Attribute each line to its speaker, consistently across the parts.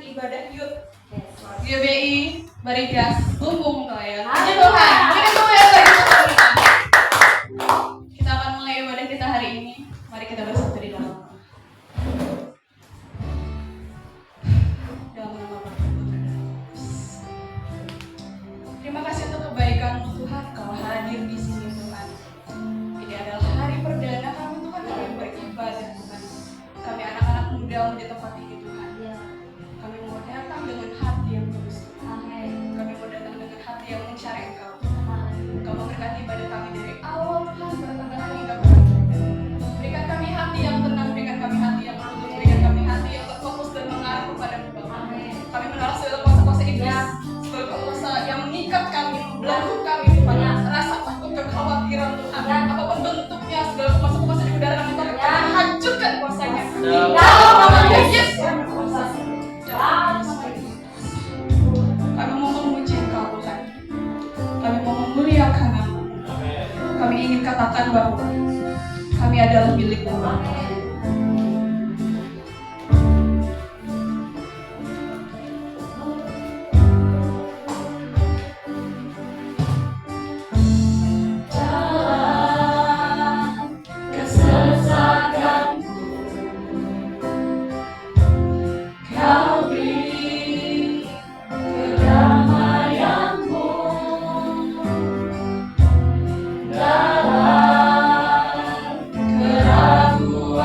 Speaker 1: ibadah yuk.
Speaker 2: GBI Barigas Bumbung toh ya. Puji Tuhan. Kita tunggu ya lagi. Kita akan mulai ibadah kita hari ini. Mari kita bersatu di dalam. Dalam nama Bapa dan Putra dan Roh Kudus. Terima kasih untuk kebaikan-Mu Tuhan, Kau hadir di sini Tuhan. Ini adalah hari perdana kami Tuhan, kami beribadah Tuhan. Kami anak-anak muda di tempat ini Tuhan. Kami mau datang dengan hati yang tulus. Kami mau datang dengan hati yang mencari Engkau. Kau memberkati ibadah kami dari awal Tuhan sampai hingga berakhir. Berikan kami hati yang tenang, berikan kami hati yang lembut, berikan kami hati yang terfokus dan mengarah kepada-Mu Bapa. Kami menolak segala kuasa-kuasa iblis, segala kuasa yang mengikat kami, membelenggu kami Tuhan. Rasa takut, kekhawatiran Tuhan, apapun bentuknya, segala kuasa-kuasa di udara kami Tuhan, kami hancurkan kuasanya. Dalam nama Yesus. Kami mau memuji Engkau Tuhan. Kami mau memuliakan nama-Mu. Kami ingin katakan bahwa kami adalah milik-Mu. Dalam keraguan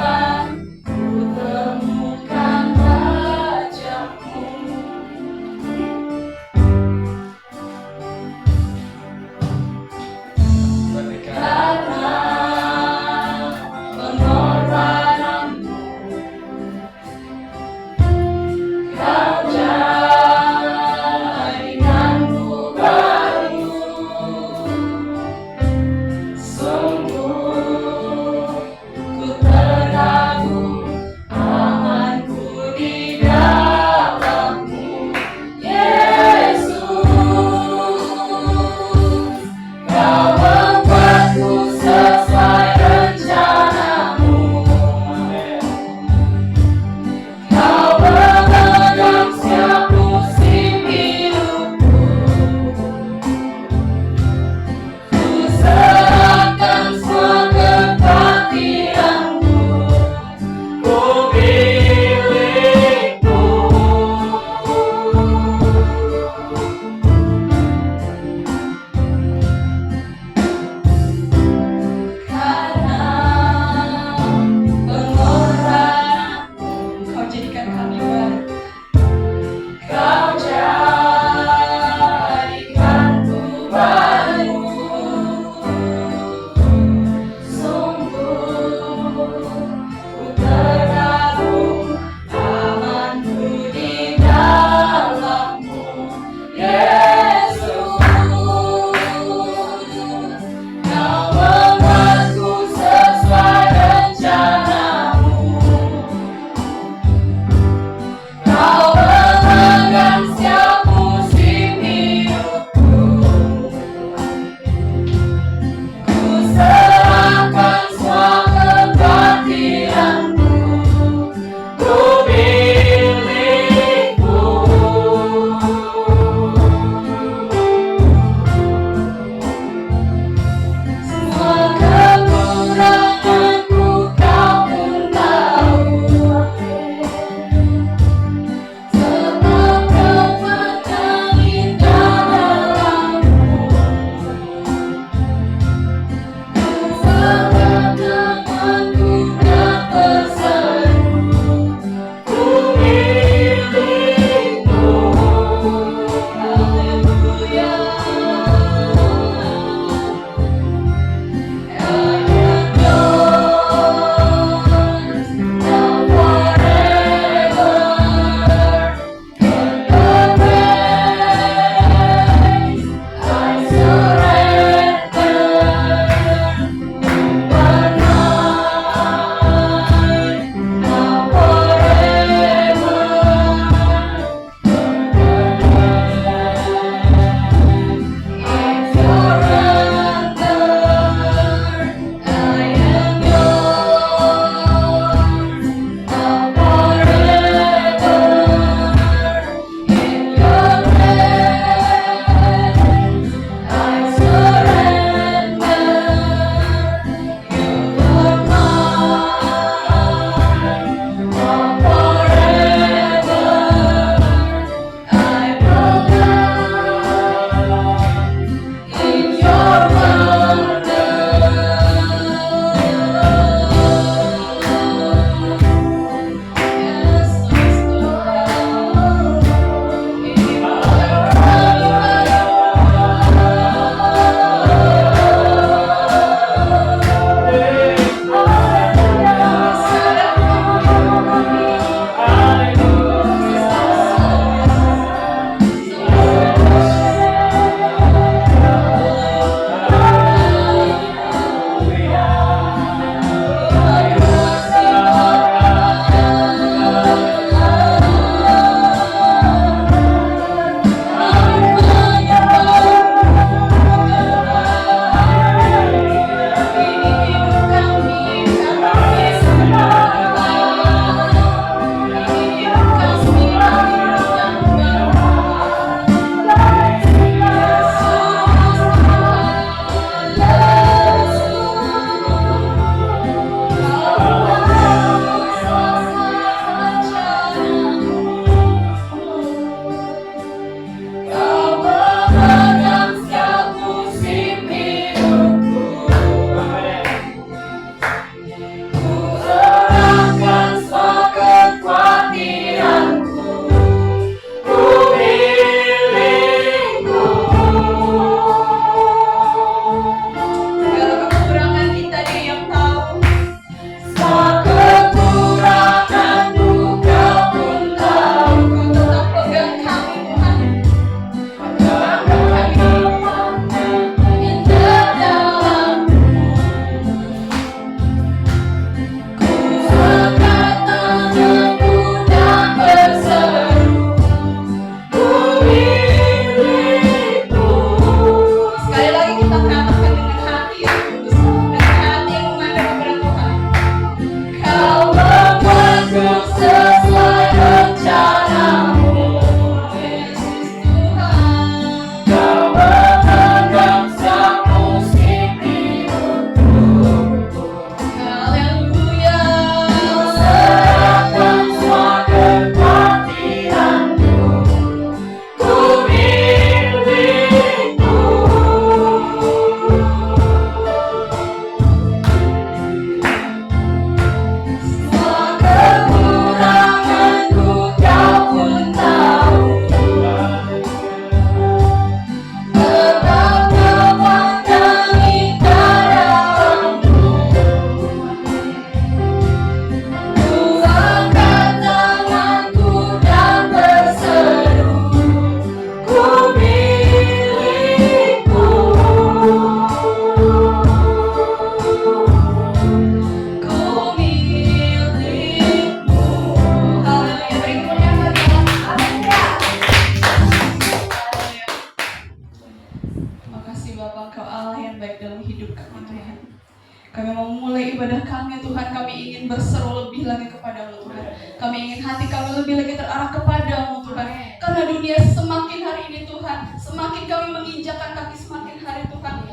Speaker 2: Kami ingin hati kami lebih lagi terarah kepadamu Tuhan. Karena dunia semakin hari ini Tuhan, semakin kami menginjakkan kaki semakin hari Tuhan,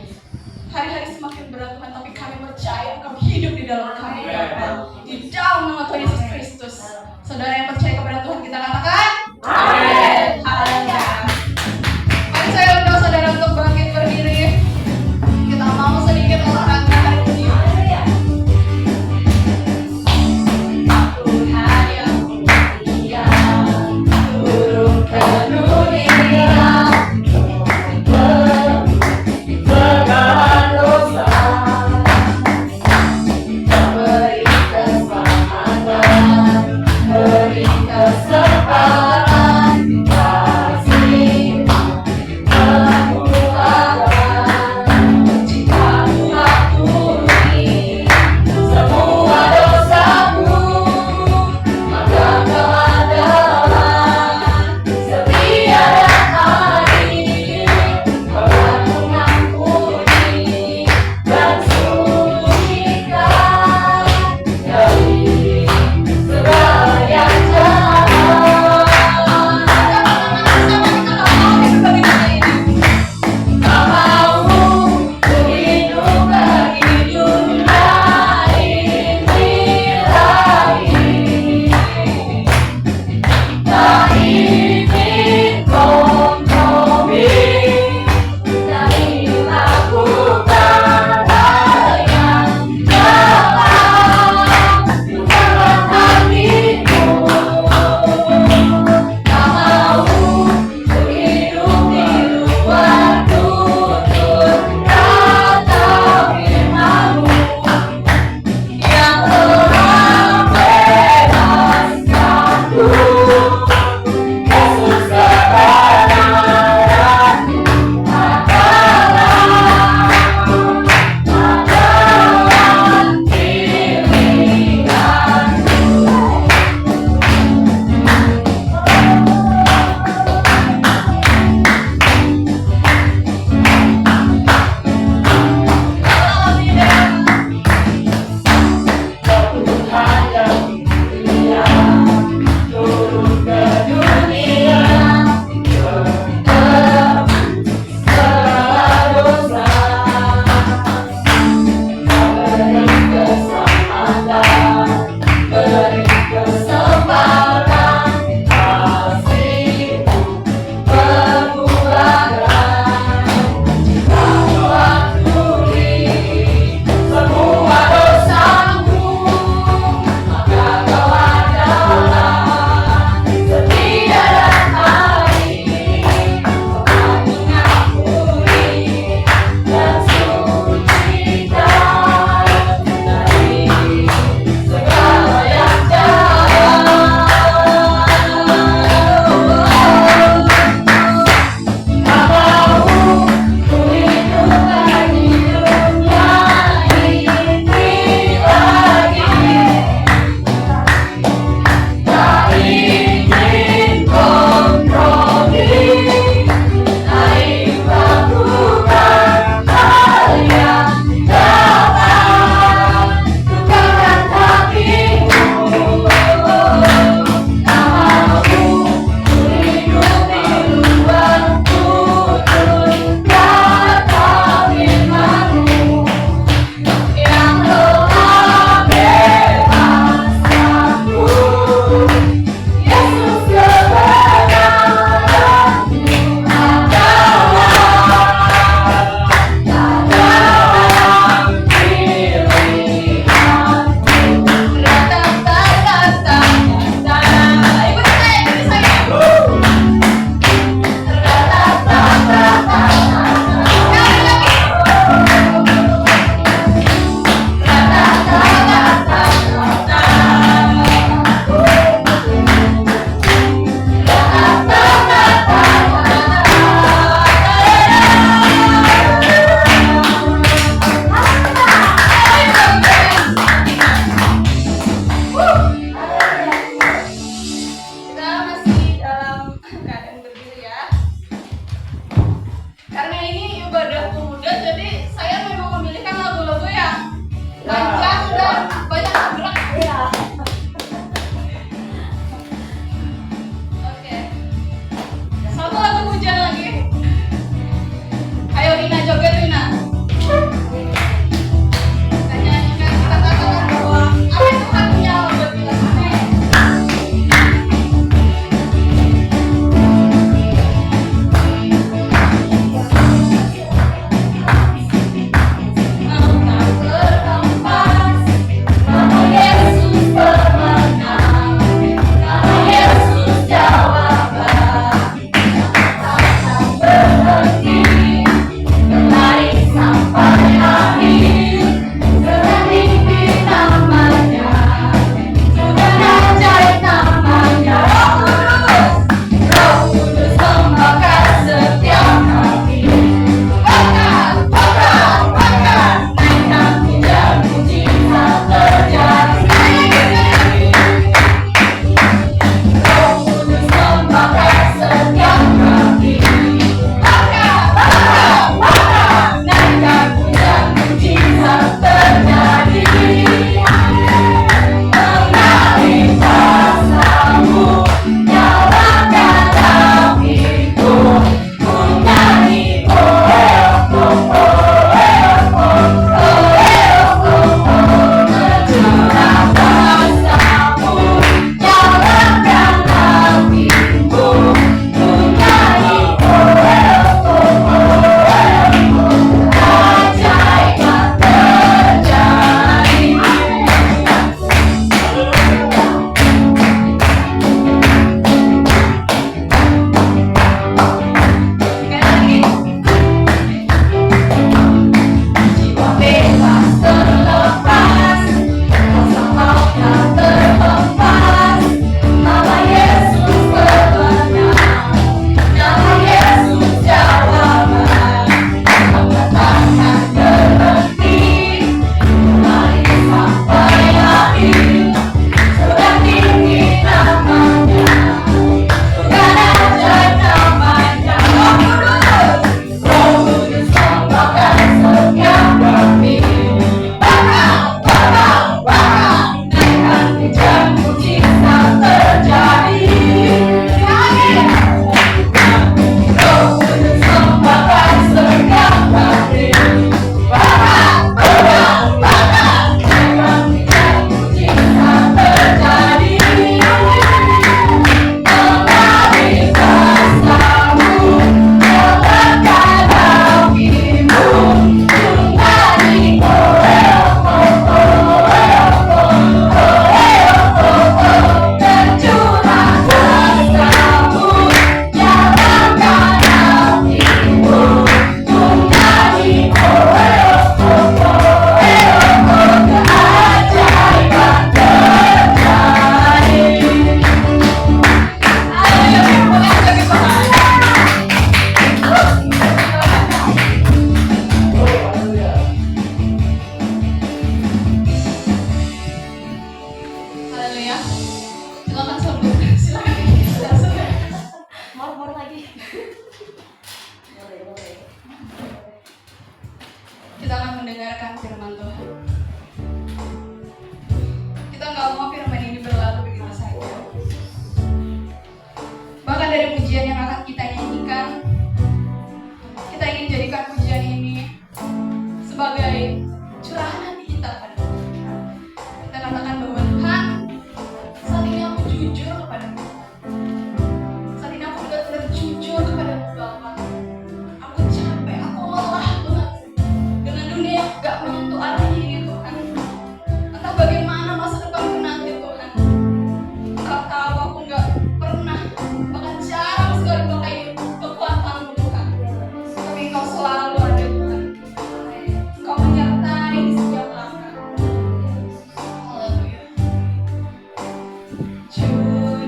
Speaker 2: hari-hari semakin berat Tuhan. Tapi kami percaya kami hidup di dalam kami Bapa, di dalam nama Tuhan Yesus Kristus. Saudara yang percaya kepada Tuhan kita katakan amin. Haleluya. Mari saya undang saudara untuk bangkit berdiri. Kita mau sedikit olahraga hari ini. Tuhan yang mulia, turun ke dunia, segala dosa, memberi keselamatan, beri jujur kepadamu. Saat ini aku benar-benar jujur kepadamu Bapa. Aku capek, aku lelah Tuhan dengan dunia yang gak menyentuh arah ini Tuhan. Entah bagaimana masa depanku nanti Tuhan. Engkau tahu aku gak pernah, bahkan jarang sekali pakai kekuatanmu Tuhan. Tapi Engkau selalu ada Tuhan. Engkau menyertai di setiap langkah. Haleluya. Jujur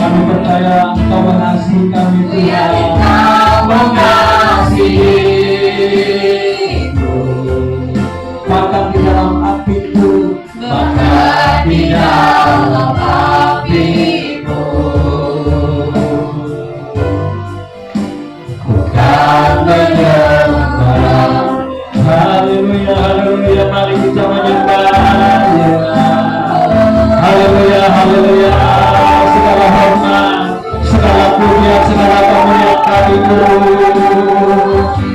Speaker 1: Kami percaya Engkau mengasihi kami Tuhan.
Speaker 2: Engkau mengasihiku,
Speaker 1: Bahkan di dalam apiku,
Speaker 2: bahkan di dalam apiku, ku kan menyembah.
Speaker 1: haleluya, haleluya, mari kita menyembah. Haleluya, haleluya, segala hormat, segala pujian, segala kemuliaan kami Tuhan.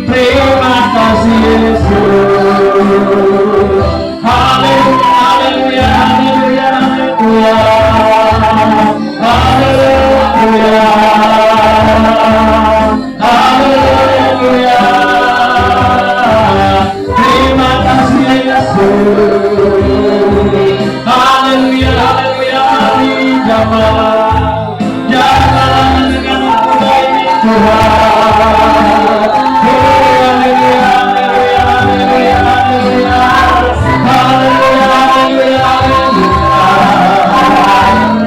Speaker 1: Terima kasih Yesus. Haleluya, haleluya, haleluya, haleluya, haleluya, haleluya. Terima kasih Yesus. Haleluya, haleluya, mari jamaah, jangan dengan muda ini Tuhan. Haleluya, haleluya, haleluya, haleluya, haleluya, haleluya, haleluya.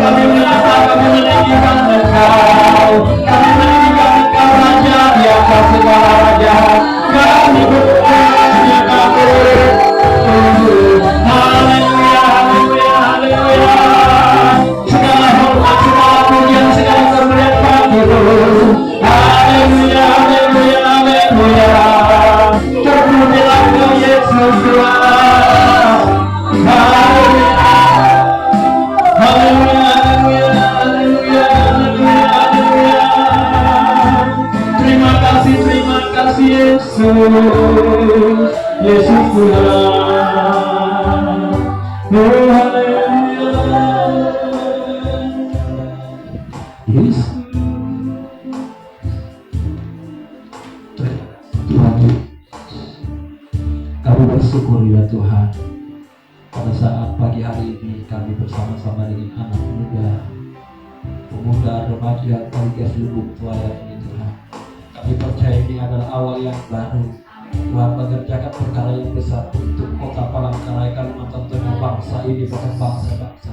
Speaker 1: Kami menyembah, kami meninggikan Engkau, kami meninggikan Engkau Raja di atas segala raja. Kami berpunya kami. Haleluya, haleluya, haleluya. Segala hormat, segala pujian, segala kemuliaan bagi Tuhan. Haleluya, haleluya, haleluya. Terpujilah Engkau Yesus Tuhan. Haleluya, haleluya, haleluya, haleluya, haleluya, haleluya. Terima kasih Yesus, Yesus Tuhan. Oh haleluya, Yesus. Tuhan, kami bersyukur ya Tuhan. Pada saat pagi hari ini kami bersama-sama dengan anak muda, pemuda, remaja, Kaligas Lubuk Pelayan ini Tuhan. Kami percaya ini adalah awal yang baru. Tuhan mengerjakan perkara yang besar untuk kota Palangkaraya, Kalimantan Tengah, bangsa ini, bahkan bangsa-bangsa.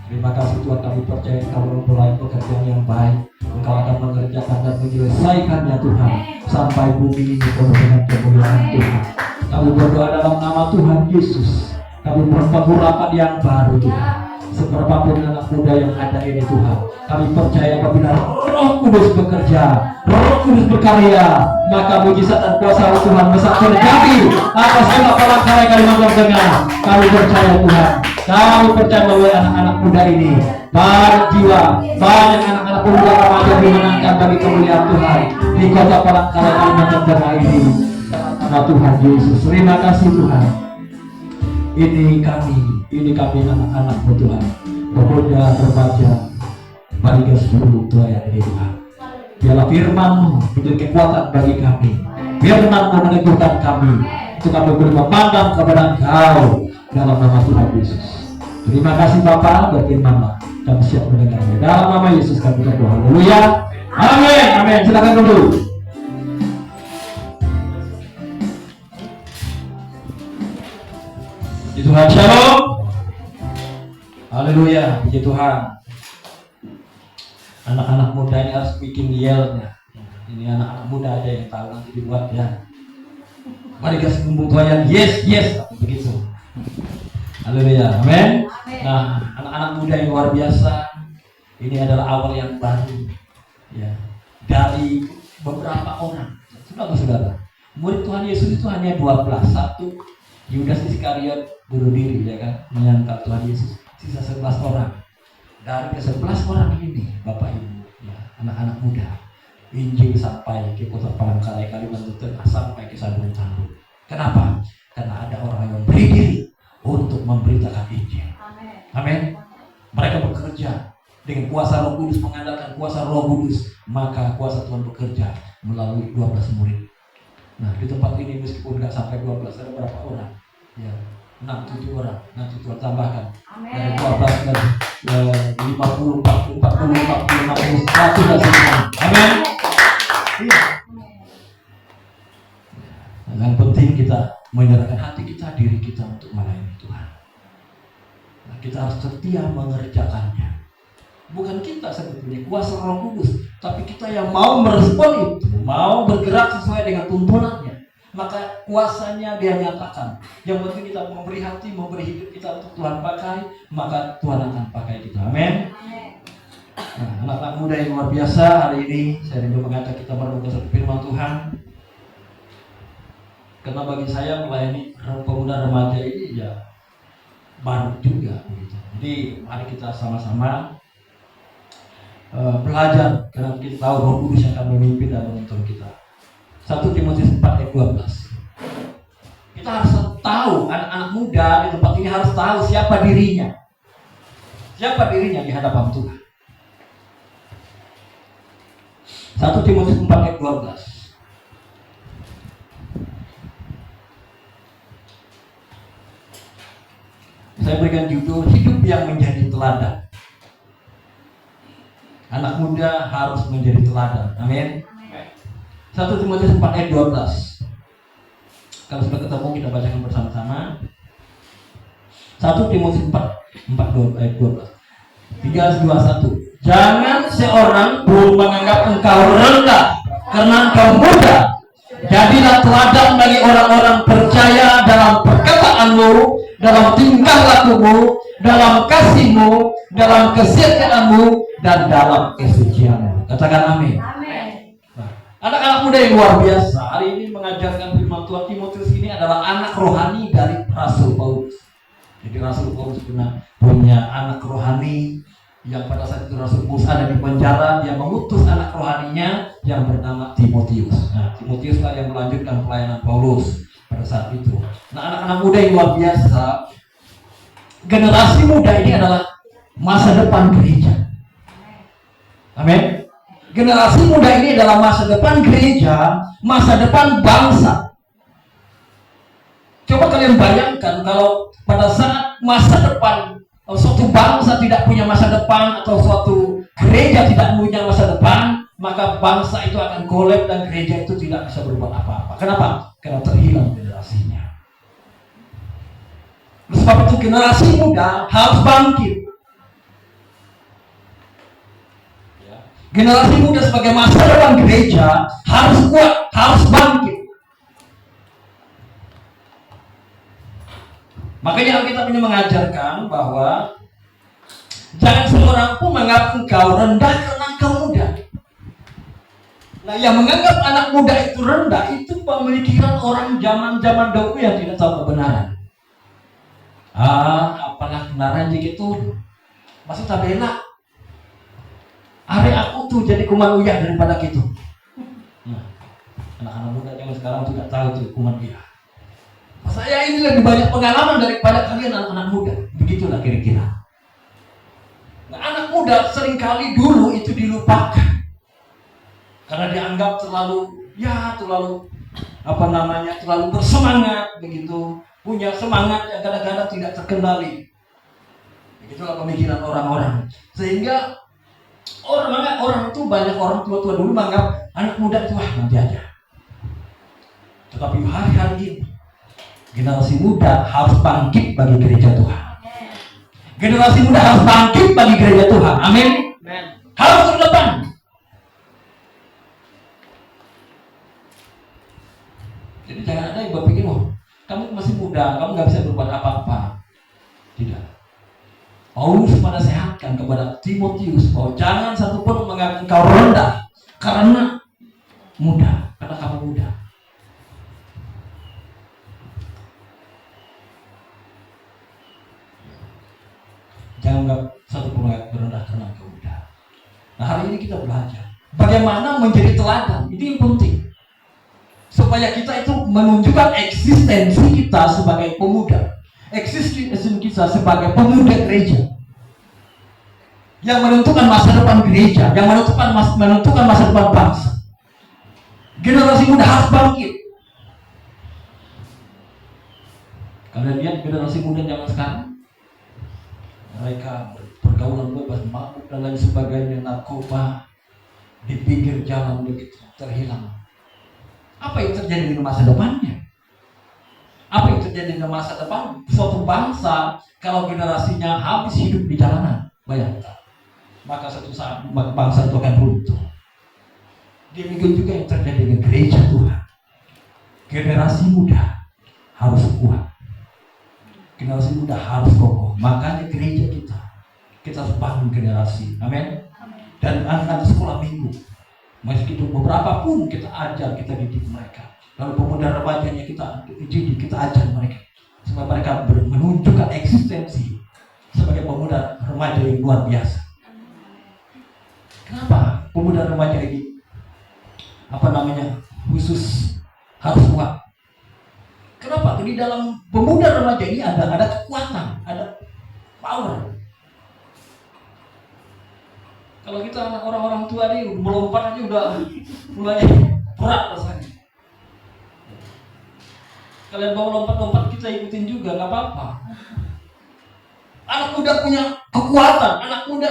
Speaker 1: Terima kasih Tuhan, kami percaya Engkau memulai pekerjaan yang baik. Engkau akan mengerjakan dan menyelesaikannya Tuhan, sampai bumi ini penuh dengan kemuliaan Tuhan. Kami berdoa dalam nama Tuhan Yesus. Kami berpengharapan yang baru Tuhan. Seberapapun anak muda yang ada ini Tuhan, kami percaya apabila Roh Kudus bekerja, Roh Kudus berkarya, maka mujizat dan kuasa Tuhan besar terjadi atas kota Palangkaraya, Kalimantan Tengah. Kami percaya Tuhan, kami percaya bahwa anak-anak muda ini banyak jiwa, banyak anak-anak muda remaja dimenangkan bagi kemuliaan Tuhan di kota Palangkaraya, Kalimantan Tengah ini. Nama Tuhan Yesus, terima kasih Tuhan. Ini kami anak-anak Tuhan, pemuda, remaja, Kaligas Lubuk Pelayan ini Tuhan. Biarlah firman-Mu menjadi kekuatan bagi kami. Firman-Mu meneguhkan kami untuk kami boleh memandang kepada Engkau dalam nama Tuhan Yesus. Terima kasih Bapa, berfirman-Lah. Kami siap mendengarnya. Dalam nama Yesus kami berdoa. Haleluya. Amin. Amin. Silakan duduk. Puji Tuhan, shalom. Haleluya, puji Tuhan. Anak-anak muda ini harus bikin yelnya. Ini anak-anak muda aja yang tahu, nanti dibuat ya. Mari kasih kumpul Tuhan, yes, yes, begitu. Haleluya, amin. Nah, anak-anak muda yang luar biasa. Ini adalah awal yang baru, ya. Dari beberapa orang, saudara-saudara. Murid Tuhan Yesus itu hanya 12. Satu, Yudas Iskariot bunuh diri, ya kan, menyangkal Tuhan Yesus. Sisa 11 orang. Dari ke-11 orang ini, Bapak Ibu, ya, anak-anak muda, Injil sampai ke kota Palangkaraya, Kalimantan Tengah, sampai ke Sabun-Sabun. Kenapa? Karena ada orang yang beri diri untuk memberitakan Injil. Amin. Mereka bekerja dengan kuasa Roh Kudus, mengandalkan kuasa Roh Kudus, maka kuasa Tuhan bekerja melalui 12 murid. Nah, di tempat ini meskipun nggak sampai 12, ada berapa orang? Ya, 6-7 orang. Nanti Tuhan tambahkan. Dari 12 dan 50, 40, 50, 100 dan seterusnya. Amin. Iya. Yang penting kita menyerahkan hati kita, diri kita untuk melayani Tuhan. Nah, kita harus setia mengerjakannya. Bukan kita sebetulnya kuasa Roh Kudus, tapi kita yang mau merespon itu, mau bergerak sesuai dengan tuntunannya. Maka kuasanya dia nyatakan. Yang penting kita memberi hati, memberi hidup kita untuk Tuhan pakai, maka Tuhan akan pakai kita. Amin. Nah, anak-anak muda yang luar biasa, hari ini saya rindu mengajak kita merenungkan satu firman Tuhan. Karena bagi saya melayani pemuda remaja ini ya baru juga begitu. Jadi mari kita sama-sama belajar, karena kita tahu Roh Kudus yang akan memimpin dan menuntun kita. 1 Timotius 4 ayat 12. Kita harus tahu, anak-anak muda di tempat ini harus tahu siapa dirinya. Siapa dirinya di hadapan Tuhan. 1 Timotius 4 ayat 12. Saya berikan judul hidup yang menjadi teladan. Anak muda harus menjadi teladan. Amin. 1 Timotius 4 ayat 12. Kalau sudah ketemu kita bacakan bersama-sama. 1 Timotius 4 ayat 12. 3, 2, 1. Jangan seorang pun menganggap engkau rendah karena engkau muda. Jadilah teladan bagi orang-orang percaya dalam perkataanmu, dalam tingkah lakumu, dalam kasihmu, dalam kesetiaanmu, dan dalam kesucianmu. Katakan amin.
Speaker 2: Amin.
Speaker 1: Nah, anak-anak muda yang luar biasa hari ini mengajarkan firman Tuhan. Timotius ini adalah anak rohani dari Rasul Paulus. Jadi Rasul Paulus punya anak rohani yang pada saat itu Rasul Paulus ada di penjara. Dia mengutus anak rohaninya yang bernama Timotius. Nah, Timotius lah yang melanjutkan pelayanan Paulus pada saat itu. Nah, anak-anak muda yang luar biasa, generasi muda ini adalah masa depan gereja. Amin. Generasi muda ini adalah masa depan gereja, masa depan bangsa. Coba kalian bayangkan kalau pada saat masa depan suatu bangsa tidak punya masa depan atau suatu gereja tidak punya masa depan, maka bangsa itu akan kolab dan gereja itu tidak bisa berbuat apa-apa. Kenapa? Karena terhilang generasinya. Sebab itu generasi muda harus bangkit. Generasi muda sebagai masa depan gereja harus kuat, harus bangkit. Makanya Alkitab ini mengajarkan bahwa jangan seorang pun menganggap engkau rendah karena engkau muda. Nah, yang menganggap anak muda itu rendah itu pemikiran orang zaman dahulu yang tidak tahu kebenaran. Apalah kebenaran gitu. Maksud tabela. Hari aku tuh jadi kuman uyah daripada gitu. Nah, anak-anak muda yang sekarang tidak tahu tuh kuman uyah. Saya ini lebih banyak pengalaman daripada kalian anak-anak muda. Begitulah kira-kira. Nah, anak muda seringkali dulu itu dilupakan. Karena dianggap terlalu terlalu bersemangat begitu. Punya semangat yang kadang-kadang tidak terkendali. Begitulah pemikiran orang-orang. Sehingga orang itu banyak orang tua-tua dulu menganggap anak muda itu nanti aja. Tetapi hari-hari ini generasi muda harus bangkit bagi gereja Tuhan. Generasi muda harus bangkit bagi gereja Tuhan. Amin. Harus ke depan. Jadi jangan ada yang berpikir, kamu masih muda, kamu nggak bisa berbuat apa-apa. Tidak. Paulus menasehatkan kepada Timotius bahwa jangan satupun menganggap engkau rendah karena muda, karena kamu muda. Jangan menganggap satupun rendah karena engkau muda. Nah, hari ini kita belajar bagaimana menjadi teladan. Ini yang penting. Supaya kita itu menunjukkan eksistensi kita sebagai pemuda. Eksistensi kita sebagai pemuda gereja yang menentukan masa depan gereja, yang menentukan masa depan bangsa. Generasi muda harus bangkit. Kalian lihat generasi muda zaman sekarang, mereka pergaulan bebas, mabuk dan lain sebagainya, narkoba di pinggir jalan begitu terhilang. Apa yang terjadi di masa depannya? Apa yang terjadi di masa depan suatu bangsa kalau generasinya habis hidup di jalanan? Bayangkan. maka satu saat bangsa itu akan runtuh. Demikian juga yang terjadi dengan gereja Tuhan. Generasi muda harus kuat, generasi muda harus kokoh. Makanya gereja kita harus bangun generasi, amin. Dan anak-anak sekolah minggu, meskipun beberapa pun kita ajar, kita didik mereka. Lalu pemuda remajanya kita didik, kita ajar mereka supaya mereka menunjukkan eksistensi sebagai pemuda remaja yang luar biasa. Kenapa pemuda remaja ini khusus harus kuat? Kenapa? Di dalam pemuda remaja ini ada kekuatan, ada power. Kalau kita orang-orang tua nih melompat aja udah mulai berat rasanya. Kalian mau lompat-lompat, kita ikutin juga, nggak apa-apa. Anak muda punya kekuatan, anak muda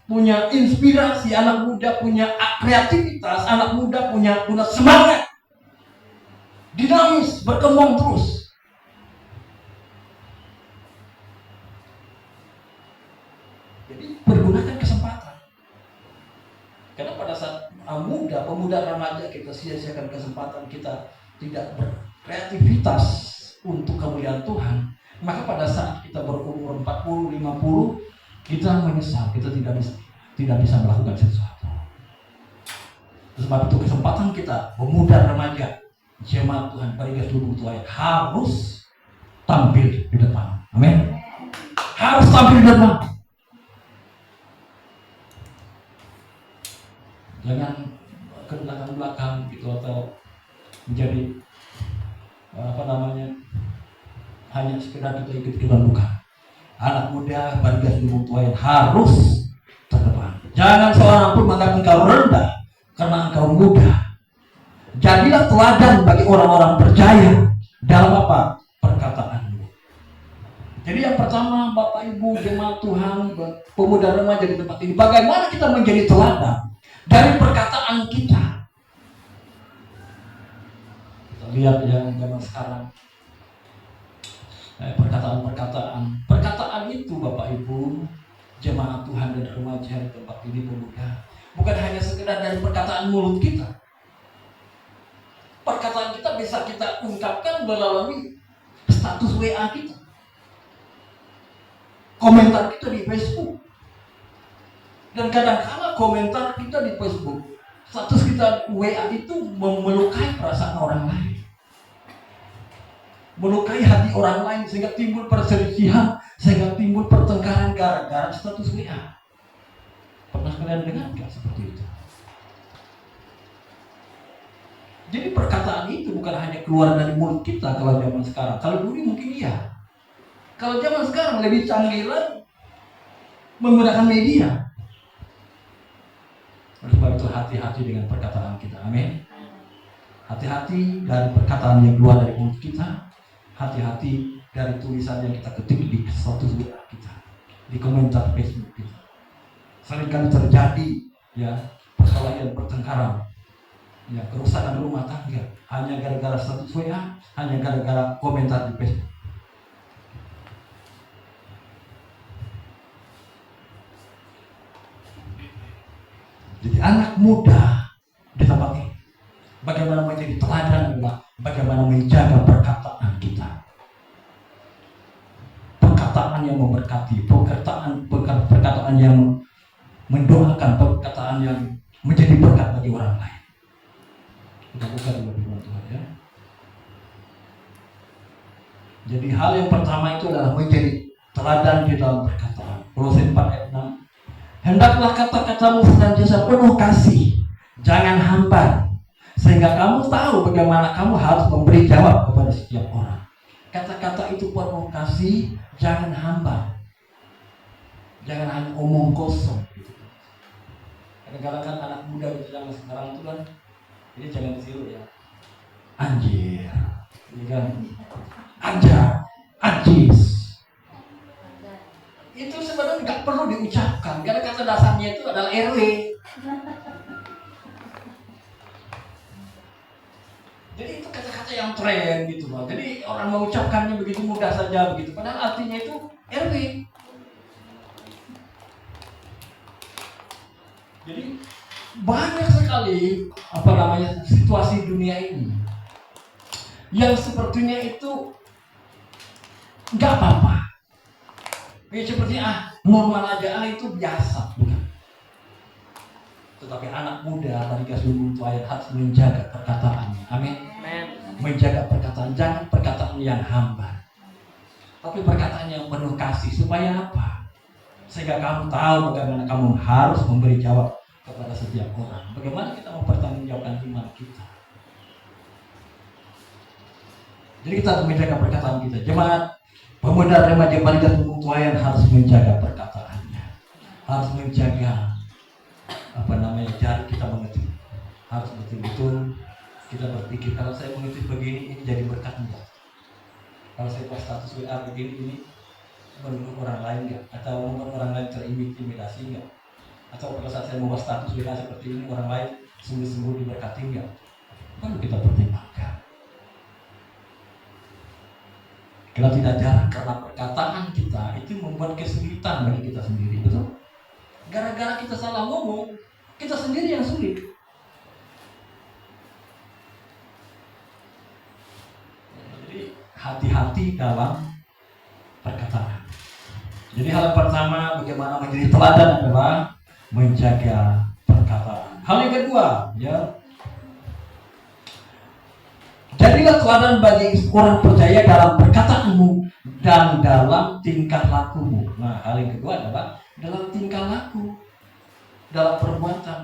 Speaker 1: punya inspirasi, anak muda punya kreativitas, anak muda punya semangat, dinamis, berkembang terus. Jadi pergunakan kesempatan. Karena pada saat pemuda remaja kita sia-siakan kesempatan, kita tidak berkreativitas untuk kemuliaan Tuhan, maka pada saat kita berumur 40, 50, kita menyesal, kita tidak bisa melakukan sesuatu. Sebab itu kesempatan kita, pemuda remaja, jemaat Tuhan Parigas Lubuk Tuai, harus tampil di depan. Amin. Harus tampil di depan. Jangan ke belakang gitu, atau menjadi hanya sekedar kita ikut-ikutan, bukan. Anak muda Parigas Lubuk Tuai harus terdepan. Jangan seorang pun menganggap engkau rendah karena engkau muda. Jadilah teladan bagi orang-orang percaya dalam apa? Perkataanmu. Jadi yang pertama, Bapak Ibu jemaat Tuhan, pemuda remaja di tempat ini, bagaimana kita menjadi teladan dari perkataan kita. Kita lihat yang zaman sekarang, perkataan itu Bapak Ibu jemaat Tuhan dan remaja di tempat ini, pemuda, bukan hanya sekedar dari perkataan mulut kita. Perkataan kita bisa kita ungkapkan melalui status WA kita, komentar kita di Facebook. Dan kadang-kala komentar kita di Facebook, status kita WA itu melukai perasaan orang lain, melukai hati orang lain, sehingga timbul perselisihan, sehingga timbul pertengkaran gara-gara status WA. Pernah kalian dengar nggak seperti itu? Jadi perkataan itu bukan hanya keluar dari mulut kita kalau zaman sekarang. Kalau dulu mungkin iya. Kalau zaman sekarang lebih canggih lagi, menggunakan media. Oleh sebab itu hati-hati dengan perkataan kita. Amin. Hati-hati dari perkataan yang keluar dari mulut kita. Hati-hati dari tulisan yang kita ketik di status WA kita, di komentar Facebook kita. Seringkali terjadi perkelahian, pertengkaran, kerusakan rumah tangga hanya gara-gara status WA, hanya gara-gara komentar di Facebook. Jadi anak muda di tempat ini, bagaimana menjadi teladan adalah bagaimana menjaga perkataan kita. Perkataan yang memberkati, perkataan yang mendoakan, perkataan yang menjadi berkat bagi orang lain. Kita buka dulu firman Tuhan ya. Jadi hal yang pertama itu adalah menjadi teladan di dalam perkataan. Kolose 4 ayat 6. Hendaklah kata-katamu senantiasa penuh kasih, jangan hambar, sehingga kamu tahu bagaimana kamu harus memberi jawab kepada setiap orang. Kata-kata itu penuh kasih, jangan hambar, jangan hanya omong kosong. Kadang-kadang kan anak muda gitu zaman sekarang itu kan, ini jangan ditiru ya. Anjir, ini kan, anjis. Itu sebenarnya nggak perlu diucapkan, karena kata dasarnya itu adalah RW. Jadi itu kata-kata yang tren gitu loh. Jadi orang mengucapkannya begitu mudah saja begitu. Padahal artinya itu RW. Jadi banyak sekali situasi dunia ini yang sepertinya itu nggak apa-apa. Ya seperti normal aja, itu biasa, bukan? Tetapi anak muda tadi kasih ayat harus menjaga perkataannya. Amin. Menjaga perkataan, jangan perkataan yang hambar, tapi perkataan yang penuh kasih. Supaya apa? Sehingga kamu tahu bagaimana kamu harus memberi jawab kepada setiap orang. Bagaimana kita mempertanggungjawabkan iman kita. Jadi kita harus menjaga perkataan kita. Jemaat pemuda remaja balita tuayan harus menjaga perkataannya, harus menjaga jari kita mengetik. Harus betul-betul kita berpikir, kalau saya mengetik begini, ini jadi berkat enggak? Kalau saya buat status WA begini, ini menurut orang lain enggak? Atau membuat orang lain terintimidasi enggak? Atau pada saat saya membuat status WA seperti ini, orang lain sungguh-sungguh diberkati enggak? Perlu kita pertimbangkan. Kalau tidak jarang karena perkataan kita itu membuat kesulitan bagi kita sendiri, betul? Gara-gara kita salah ngomong, kita sendiri yang sulit. Jadi hati-hati dalam perkataan. Jadi hal yang pertama, bagaimana menjadi teladan adalah menjaga perkataan. Hal yang kedua, jadilah teladan bagi orang percaya dalam perkataanmu dan dalam tingkah lakumu. Nah, hal yang kedua adalah dalam tingkah laku, dalam perbuatan.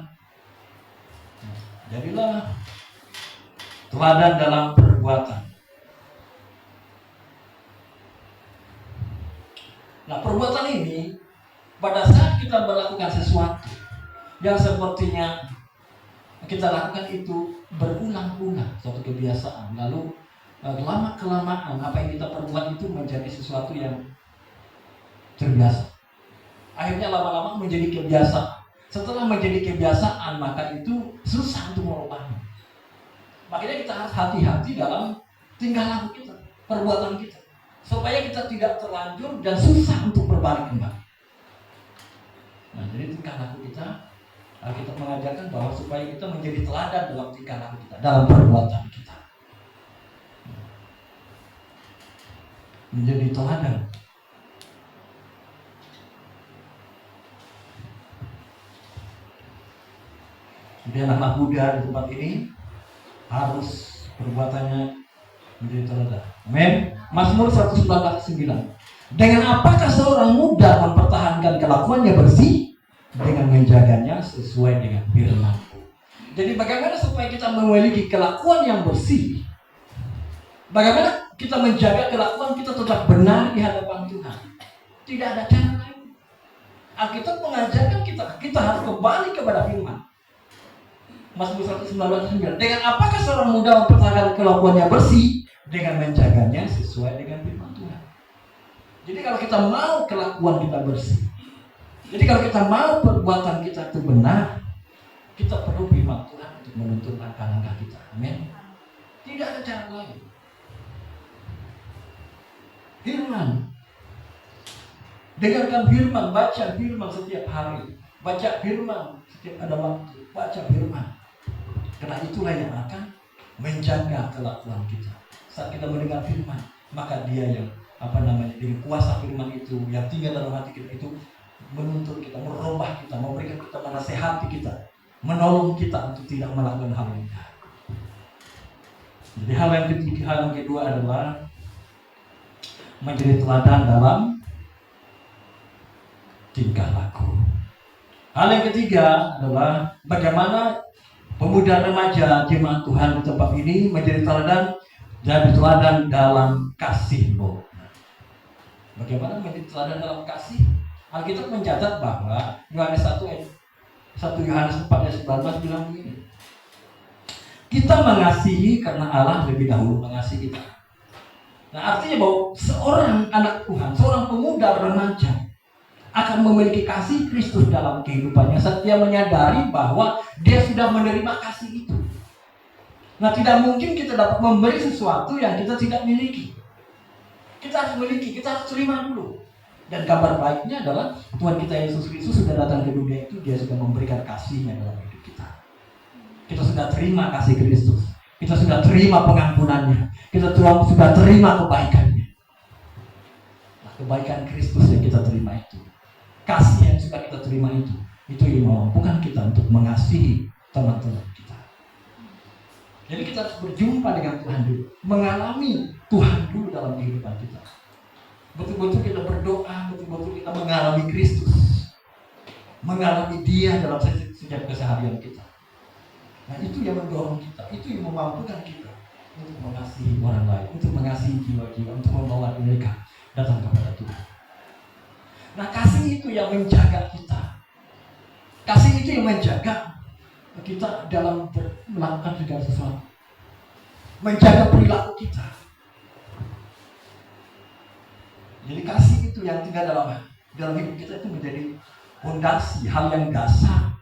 Speaker 1: Jadilah teladan dalam perbuatan. Nah, perbuatan ini pada saat kita melakukan sesuatu yang sepertinya kita lakukan itu berulang-ulang, suatu kebiasaan, lalu lama-kelamaan apa yang kita perbuat itu menjadi sesuatu yang terbiasa. Akhirnya lama-lama menjadi kebiasaan. Setelah menjadi kebiasaan, maka itu susah untuk merubahnya. Makanya kita harus hati-hati dalam tingkah laku kita, perbuatan kita, supaya kita tidak terlanjur dan susah untuk berbalik kembali. Nah, jadi tingkah laku kita, Alkitab mengajarkan bahwa supaya kita menjadi teladan dalam tingkah laku kita, dalam perbuatan kita. Menjadi teladan. Jadi anak-anak muda di tempat ini harus perbuatannya menjadi teladan. Amin. Mazmur 119:9. Dengan apakah seorang muda mempertahankan kelakuannya bersih? Dengan menjaganya sesuai dengan firman-Mu. Jadi bagaimana supaya kita memiliki kelakuan yang bersih? Bagaimana kita menjaga kelakuan kita tetap benar di hadapan Tuhan? Tidak ada cara lain. Alkitab mengajarkan kita harus kembali kepada firman. Mazmur 119:9. Dengan apakah seorang muda mempertahankan kelakuannya bersih? Dengan menjaganya sesuai dengan firman Tuhan. Jadi kalau kita mau kelakuan kita bersih, jadi kalau kita mau perbuatan kita itu benar, kita perlu firman Tuhan untuk menuntun langkah-langkah kita. Amin. Tidak ada cara lain. Firman. Dengarkan firman, baca firman setiap hari. Baca firman setiap ada waktu. Baca firman. Karena itulah yang akan menjaga kelakuan kita. Saat kita mendengar firman, maka dia yang dengan kuasa firman itu yang tinggal dalam hati kita itu menuntun kita, merubah kita, memberikan kita, menasehati kita, menolong kita untuk tidak melakukan hal yang jahat. Jadi hal yang kedua adalah menjadi teladan dalam tingkah laku. Hal yang ketiga adalah bagaimana pemuda remaja jemaat Tuhan di tempat ini menjadi teladan dalam kasih-Mu. Bagaimana menjadi teladan dalam kasih? Alkitab mencatat bahwa Yohanes 1 Yohanes 4 ayat 19 bilang begini. Kita mengasihi karena Allah lebih dahulu mengasihi kita. Nah, artinya bahwa seorang anak Tuhan, seorang pemuda remaja akan memiliki kasih Kristus dalam kehidupannya saat dia menyadari bahwa dia sudah menerima kasih itu. Nah, tidak mungkin kita dapat memberi sesuatu yang kita tidak miliki. Kita harus miliki, kita harus terima dulu. Dan kabar baiknya adalah Tuhan kita Yesus Kristus sudah datang ke dunia itu, dia sudah memberikan kasih-Nya dalam hidup kita. Kita sudah terima kasih Kristus. Kita sudah terima pengampunannya. Kita sudah terima kebaikannya. Nah, kebaikan Kristus yang kita terima itu, kasih yang sudah kita terima itu yang memampukan kita untuk mengasihi teman-teman kita. Jadi kita harus berjumpa dengan Tuhan dulu, mengalami Tuhan dulu dalam kehidupan kita. Betul-betul kita berdoa, betul-betul kita mengalami Kristus, mengalami Dia dalam setiap keseharian kita. Nah, itu yang mendorong kita, itu yang memampukan kita untuk mengasihi orang lain, untuk mengasihi jiwa-jiwa, untuk membawa mereka datang kepada Tuhan. Nah, kasih itu yang menjaga kita. Kasih itu yang menjaga kita dalam melakukan segala sesuatu, menjaga perilaku kita. Jadi kasih itu yang tinggal dalam hidup kita itu menjadi fondasi, hal yang dasar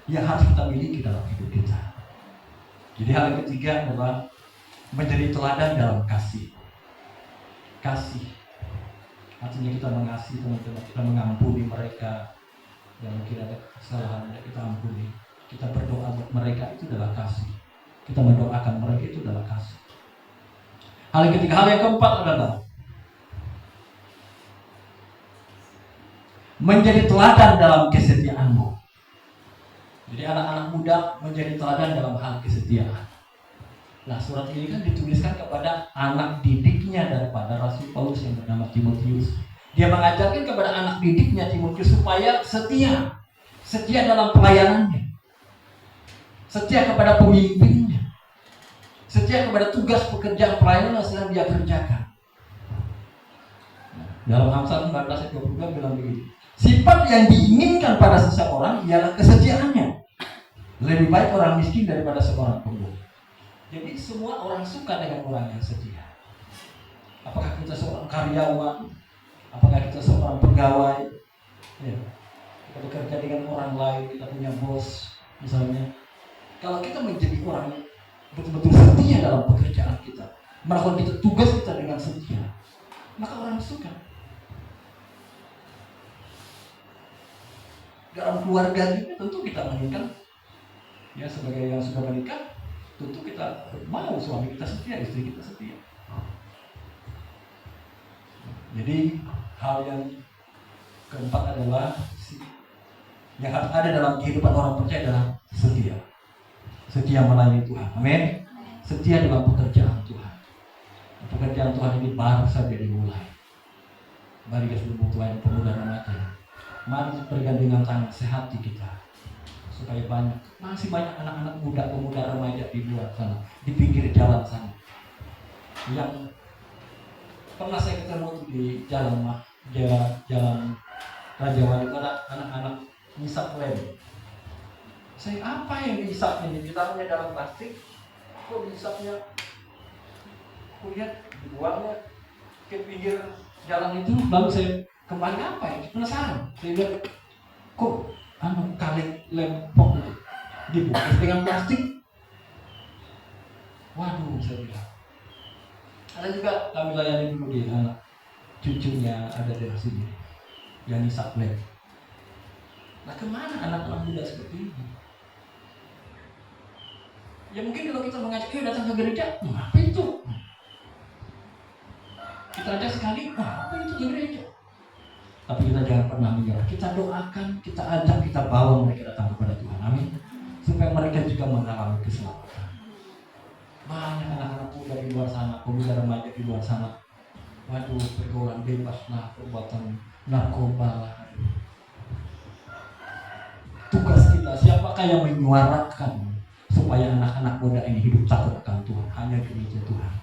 Speaker 1: yang harus kita miliki dalam hidup kita. Jadi hal yang ketiga adalah menjadi teladan dalam kasih. Kasih artinya kita mengasihi teman-teman, kita mengampuni mereka yang mungkin ada kesalahan, kita ampuni. Kita berdoa buat mereka, itu adalah kasih. Kita mendoakan mereka, itu adalah kasih. Hal yang ketiga, hal yang keempat adalah menjadi teladan dalam kesetiaanmu. Jadi anak-anak muda menjadi teladan dalam hal kesetiaan. Nah, surat ini kan dituliskan kepada anak didiknya daripada Rasul Paulus yang bernama Timotius. Dia mengajarkan kepada anak didiknya Timotius supaya setia dalam pelayanannya, setia kepada pemimpinnya, setia kepada tugas pekerjaan pelayanan yang sedang dia kerjakan. Dalam Amsal 19 ayat 22 bilang begini, sifat yang diinginkan pada seseorang ialah kesetiaannya. Lebih baik orang miskin daripada seorang pembohong. Jadi semua orang suka dengan orang yang setia. Apakah kita seorang karyawan, apakah kita seorang pegawai, ya, kita bekerja dengan orang lain, kita punya bos misalnya. Kalau kita menjadi orang yang betul-betul setia dalam pekerjaan kita, melakukan tugas kita dengan setia, maka orang suka. Dalam keluarga juga tentu kita menginginkan, ya sebagai yang sudah menikah, tentu kita mau suami kita setia, istri kita setia. Jadi hal yang keempat adalah yang harus ada dalam kehidupan orang percaya adalah setia. Setia melayani Tuhan. Amin. Setia dalam pekerjaan Tuhan. Pekerjaan Tuhan ini baru saja dimulai. Mari kita sebelum Tuhan pemuda remaja. Mari bergandengan tangan sehati kita. Supaya masih banyak anak-anak muda, pemuda remaja di luar sana, di pinggir jalan sana, yang pernah saya ketemu di jalan Raja Wali, ada anak-anak ngisap lem. Saya, apa yang diisapnya ini? Ditaruhnya dalam plastik, kok diisapnya? Aku lihat dibuangnya ke pinggir jalan itu, lalu saya kembali, apa ya? Penasaran. Saya lihat, kok kaleng lempok dibungkus dengan plastik. Waduh, saya bilang. Ada juga kami layani dulu di anak cucunya ada di sini yang ngisap lem. Nah, kemana anak-anak muda seperti ini? Ya mungkin kalau kita mengajak datang ke gereja, apa itu? Kita ajak sekali, apa itu ke gereja? Tapi kita jangan pernah menyerah. Kita doakan, kita ajak, kita bawa mereka datang kepada Tuhan. Amin. Supaya mereka juga mengalami keselamatan. Banyak anak-anak muda di luar sana, pemuda remaja di luar sana. Waduh, pergaulan bebas lah, perbuatan narkoba lah. Tugas kita, siapakah yang menyuarakan supaya anak-anak muda ini hidup takut akan Tuhan? Hanya gereja Tuhan.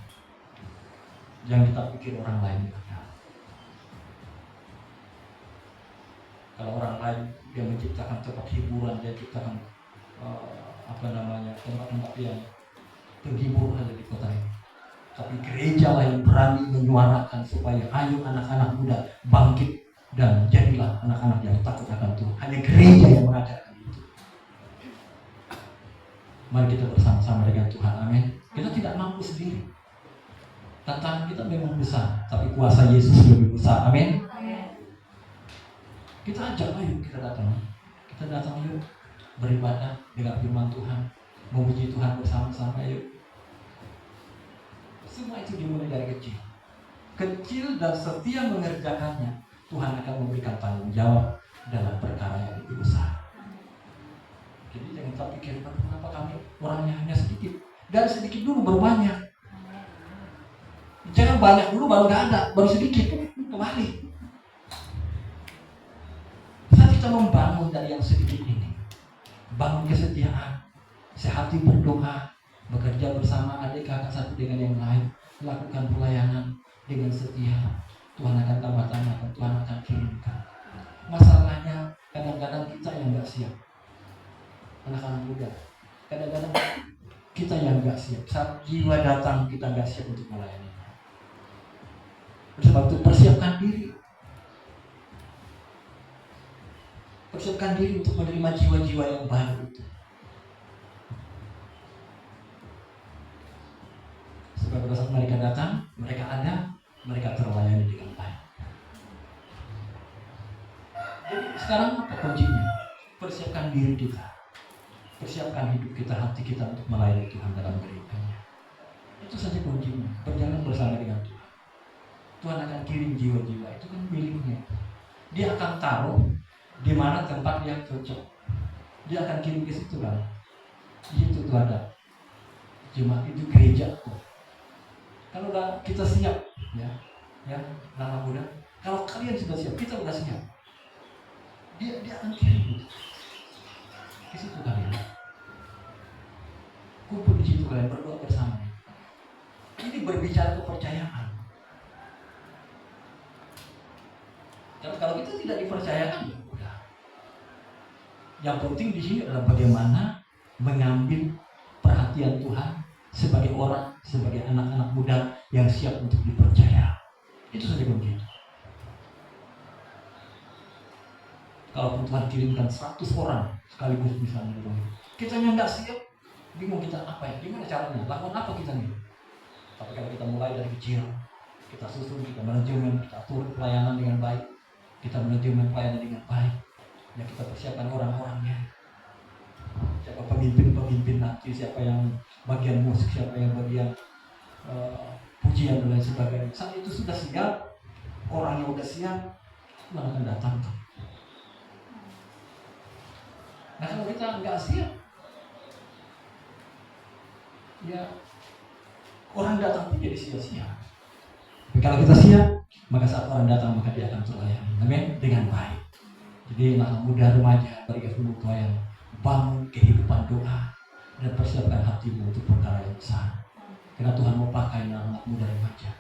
Speaker 1: Jangan kita pikir orang lain. Kalau orang lain dia menciptakan tempat hiburan, dia ciptakan tempat-tempat yang penghibur ada di kota ini. Tapi gereja lah yang berani menyuarakan supaya ayo anak-anak muda bangkit dan jadilah anak-anak yang takut akan Tuhan. Hanya gereja yang mengajarkan itu. Mari kita bersama-sama dengan Tuhan. Amin. Kita tidak mampu sendiri. Tantangan kita memang besar, tapi kuasa Yesus lebih besar. Amin. Kita ajak, ayo kita datang. Kita datang yuk, beribadah dengan firman Tuhan, memuji Tuhan bersama-sama yuk. Semua itu dimulai dari kecil. Kecil dan setia mengerjakannya, Tuhan akan memberikan tanggung jawab dalam perkara yang lebih besar. Jadi jangan tak pikir, kenapa kami orangnya hanya sedikit. Dari sedikit dulu baru banyak. Jangan banyak dulu baru gak ada, baru sedikit kembali. Saat kita membangun dari yang sedikit ini, bangun kesetiaan, sehati berdoa, bekerja bersama adik kakak satu dengan yang lain, lakukan pelayanan dengan setia, Tuhan akan tambah-tambahkan, Tuhan akan kirimkan. Masalahnya kadang-kadang kita yang gak siap. Anak-anak muda, kadang-kadang kita yang gak siap. Saat jiwa datang kita gak siap untuk melayani. Sebab itu persiapkan diri. Persiapkan diri untuk menerima jiwa-jiwa yang baru itu. Sebab pada saat mereka datang, mereka ada, mereka terlayani dengan baik. Jadi sekarang apa kuncinya? Persiapkan diri kita. Persiapkan hidup kita, hati kita untuk melayani Tuhan dalam gerejanya. Itu saja kuncinya. Berjalan bersama dengan Tuhan. Tuhan akan kirim jiwa-jiwa, itu kan miliknya. Dia akan taruh di mana tempat yang cocok. Dia akan kirim ke situ kan. Di situ tuh ada jemaat, itu gereja kok. Kalau kita siap, ya anak muda. Kalau kalian sudah siap, kita sudah siap. Dia akan kirim ke situ kalian. Kumpul di situ kalian, berdoa bersama. Ini berbicara kepercayaan. Kalau kita tidak dipercayakan, ya udah. Yang penting di sini adalah bagaimana mengambil perhatian Tuhan sebagai orang, sebagai anak-anak muda yang siap untuk dipercaya. Itu saja begitu. Kalau Tuhan kirimkan 100 orang sekaligus misalnya, kita yang nggak siap, bingung kita apa ya, gimana caranya, lakukan apa kita nih. Tapi kalau kita mulai dari kecil, kita susun, kita manajemen, kita atur pelayanan dengan baik, kita manajemen pelayanan dengan baik, ya kita persiapkan orang-orangnya, siapa pemimpin nanti, siapa yang bagian musik, siapa yang bagian pujian dan lain sebagainya. Saat itu sudah siap, orang yang sudah siap, Tuhan akan datang. Nah kalau kita nggak siap, ya orang datang pun jadi sia-sia. Tapi kalau kita siap, maka saat orang datang maka dia akan terlayani. Amin, dengan baik. Jadi anak muda, remaja, berikan dulu pelayan, bangun kehidupan doa dan persiapkan hatimu untuk perkara yang besar. Karena Tuhan mau pakai anak muda remaja.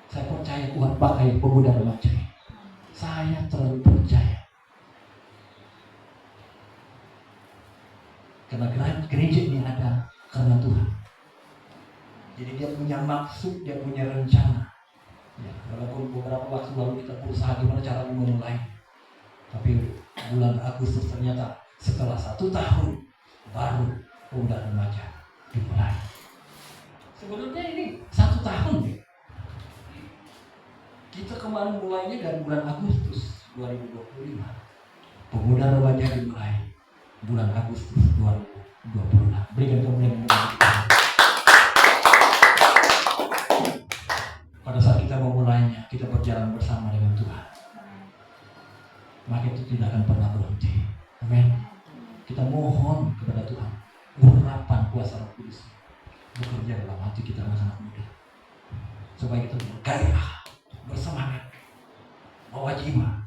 Speaker 1: Saya percaya Tuhan pakai pemuda remaja. Saya terlalu percaya. Karena gereja ini ada karena Tuhan. Jadi dia punya maksud, dia punya rencana. Ya, walaupun beberapa waktu lalu kita berusaha gimana cara memulai, tapi bulan Agustus ternyata setelah 1 tahun baru pemuda remaja dimulai. Sebenarnya ini 1 tahun nih. Kita kemarin mulainya dari bulan Agustus 2025. Pemuda remaja dimulai bulan Agustus 2026. Berikan kemuliaan pada saat kita memulainya, kita berjalan bersama dengan Tuhan. Maka itu tidak akan pernah berhenti. Amin. Kita mohon kepada Tuhan, urapan kuasa Roh Kudus bekerja dalam hati kita anak muda, supaya kita bergairah, bersemangat, bawa jiwa.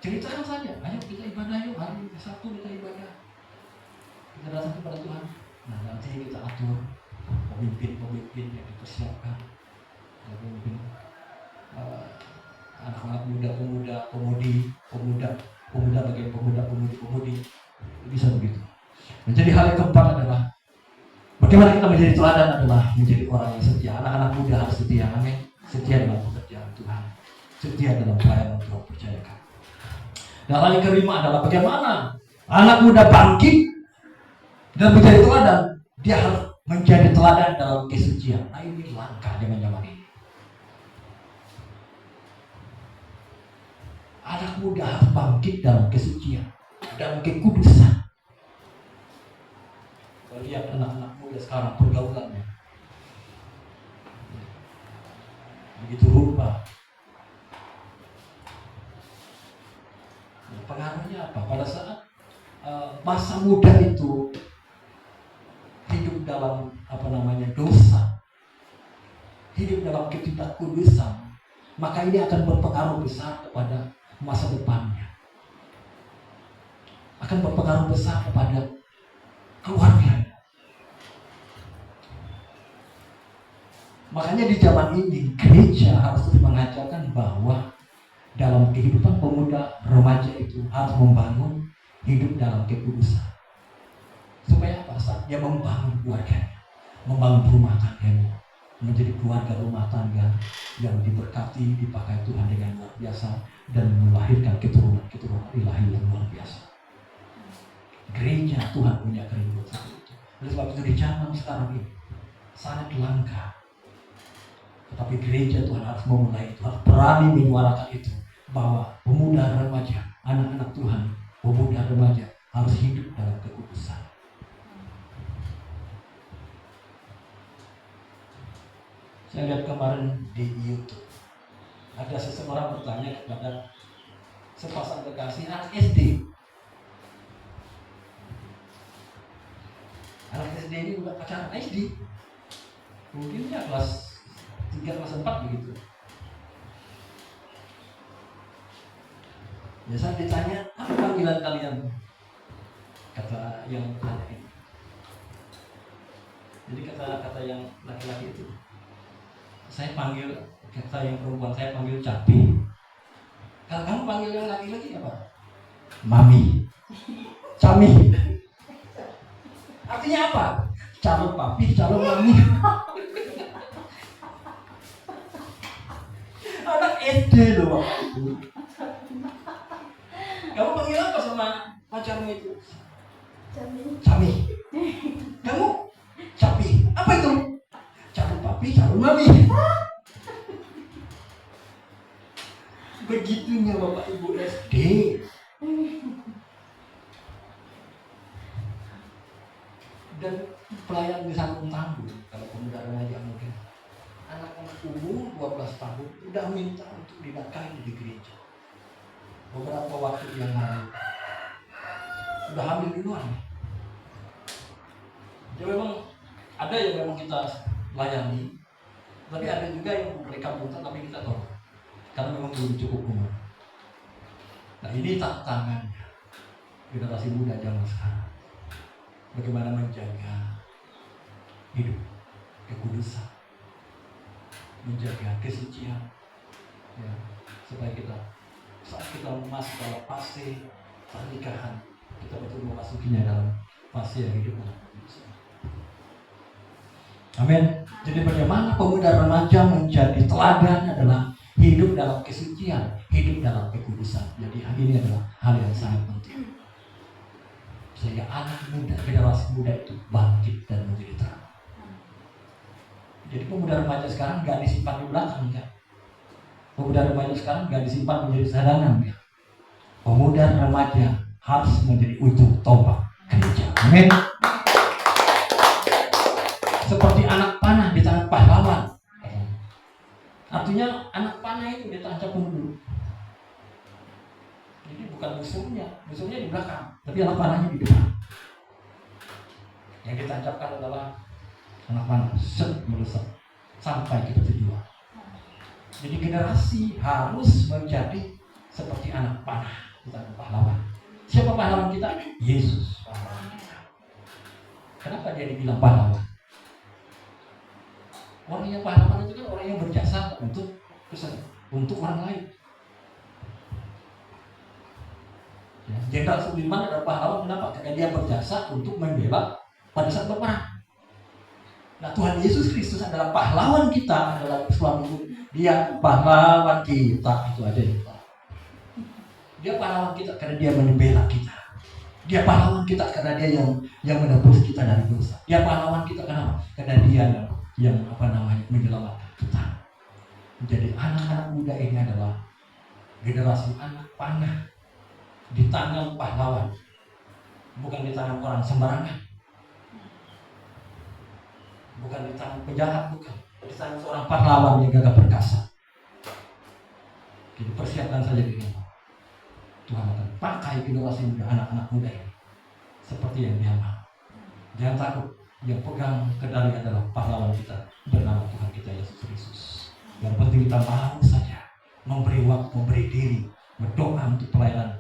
Speaker 1: Ceritakan saja, ayo kita ibadah yuk, hari Sabtu kita ibadah. Kita datang kepada Tuhan. Nah nanti kita atur pemimpin yang dipersiapkan, pemimpin anak-anak muda, pemudi, bagian pemudi, bisa begitu. Menjadi hal yang keempat adalah bagaimana kita menjadi teladan adalah menjadi orang yang setia. Anak-anak muda harus setia, amin. Setia dalam pekerjaan Tuhan, setia dalam pelayanan Tuhan percayakan. Dan hal yang kelima adalah bagaimana anak muda bangkit dan menjadi teladan. Dia harus menjadi teladan dalam kesucian. Nah ini langkah zaman ini. Anak muda harus bangkit dalam kesucian, dalam kekudusan. Kalau lihat anak-anak muda sekarang pergaulannya begitu rupa. Pengaruhnya apa? Pada saat masa muda itu hidup dalam dosa, hidup dalam ketidakkudusan, maka ini akan berpengaruh besar kepada masa depannya, akan berpengaruh besar kepada keluarga. Makanya di zaman ini gereja harus terus mengajarkan bahwa dalam kehidupan pemuda remaja itu harus membangun hidup dalam kekudusan. Supaya apa? Saat dia membangun keluarganya, membangun rumah tangganya, menjadi keluarga rumah tangga yang diberkati, dipakai Tuhan dengan luar biasa, dan melahirkan keturunan-keturunan ilahi yang luar biasa. Gereja Tuhan punya kerinduan seperti itu. Oleh sebab itu di zaman sekarang ini sangat langka. Tetapi gereja Tuhan harus memulai itu, harus berani menyuarakan itu, bahwa pemuda remaja, anak-anak Tuhan, pemuda remaja harus hidup dalam kekudusan. Saya lihat kemarin di YouTube, ada seseorang bertanya kepada sepasang kekasih anak SD. Anak SD ini udah pacaran SD, mungkin ya kelas 3, kelas 4 begitu. Ya saya ditanya, apa panggilan kalian? Kata yang bertanya ini. Jadi kata yang laki-laki itu, saya panggil, kata yang perempuan, saya panggil Capi. Kalau kamu panggil yang laki-laki apa? Mami. Cami. Artinya apa? Calon papi, calon mami. Anak SD loh Bapak Ibu. Kamu panggil apa sama pacarmu itu? Cami. Kamu? Capi. Apa itu? Calon papi, calon mami. Begitunya Bapak Ibu SD. Dan pelayan di samping tangguh, kalau pemuda remaja mungkin anak-anak umur 12 tahun udah minta untuk dinikahi di gereja. Beberapa waktu yang lalu udah hamil duluan. Ya memang ada yang memang kita layani, tapi ada juga yang mereka minta tapi kita tolong karena memang belum cukup umur. Nah ini tantangannya generasi muda zaman sekarang. Bagaimana menjaga hidup kekudusan, menjaga kesucian, ya, supaya kita saat kita masuk dalam fase pernikahan, kita betul memasukinya dalam fase yang hidup dalam kekudusan. Amin. Jadi bagaimana pemuda remaja menjadi teladan adalah hidup dalam kesucian, hidup dalam kekudusan. Jadi ini adalah hal yang sangat penting. Sehingga anak muda, generasi muda itu bangkit dan menjadi terang. Jadi pemuda remaja sekarang gak disimpan di belakang ya. Pemuda remaja sekarang gak disimpan menjadi cadangan ya. Pemuda remaja harus menjadi ujung tombak gereja. Amin. Seperti anak panah di tangan pahlawan. Artinya anak panah itu ditancap dulu. Jadi bukan musuhnya di belakang, tapi anak panahnya di depan. Yang ditancapkan adalah anak panah, merusak sampai kita tujuan. Jadi generasi harus menjadi seperti anak panah, bukan pahlawan. Siapa pahlawan kita? Yesus pahlawan kita. Kenapa dia dibilang pahlawan? Orang yang pahlawan itu kan orang yang berjasa untuk orang lain. Jenderal Sudirman adalah pahlawan, kenapa? Karena dia berjasa untuk membela pada saat berperang. Nah Tuhan Yesus Kristus adalah pahlawan kita, adalah suami. Dia pahlawan kita, itu aja ya. Dia pahlawan kita karena dia membela kita. Dia pahlawan kita karena dia yang menebus kita dari dosa. Dia pahlawan kita kenapa? Karena dia yang menyelamatkan kita. Jadi anak-anak muda ini adalah Generasi anak panah di tangan pahlawan, bukan di tangan orang sembarangan, bukan di tangan penjahat, bukan di tangan seorang pahlawan yang gagah perkasa. Jadi persiapkan saja diri. Tuhan akan pakai generasi muda, anak-anak muda ini seperti yang Dia mau. Jangan takut, yang pegang kendali adalah pahlawan kita bernama Tuhan kita Yesus Kristus. Yang penting kita mau saja memberi waktu, memberi diri, berdoa untuk pelayanan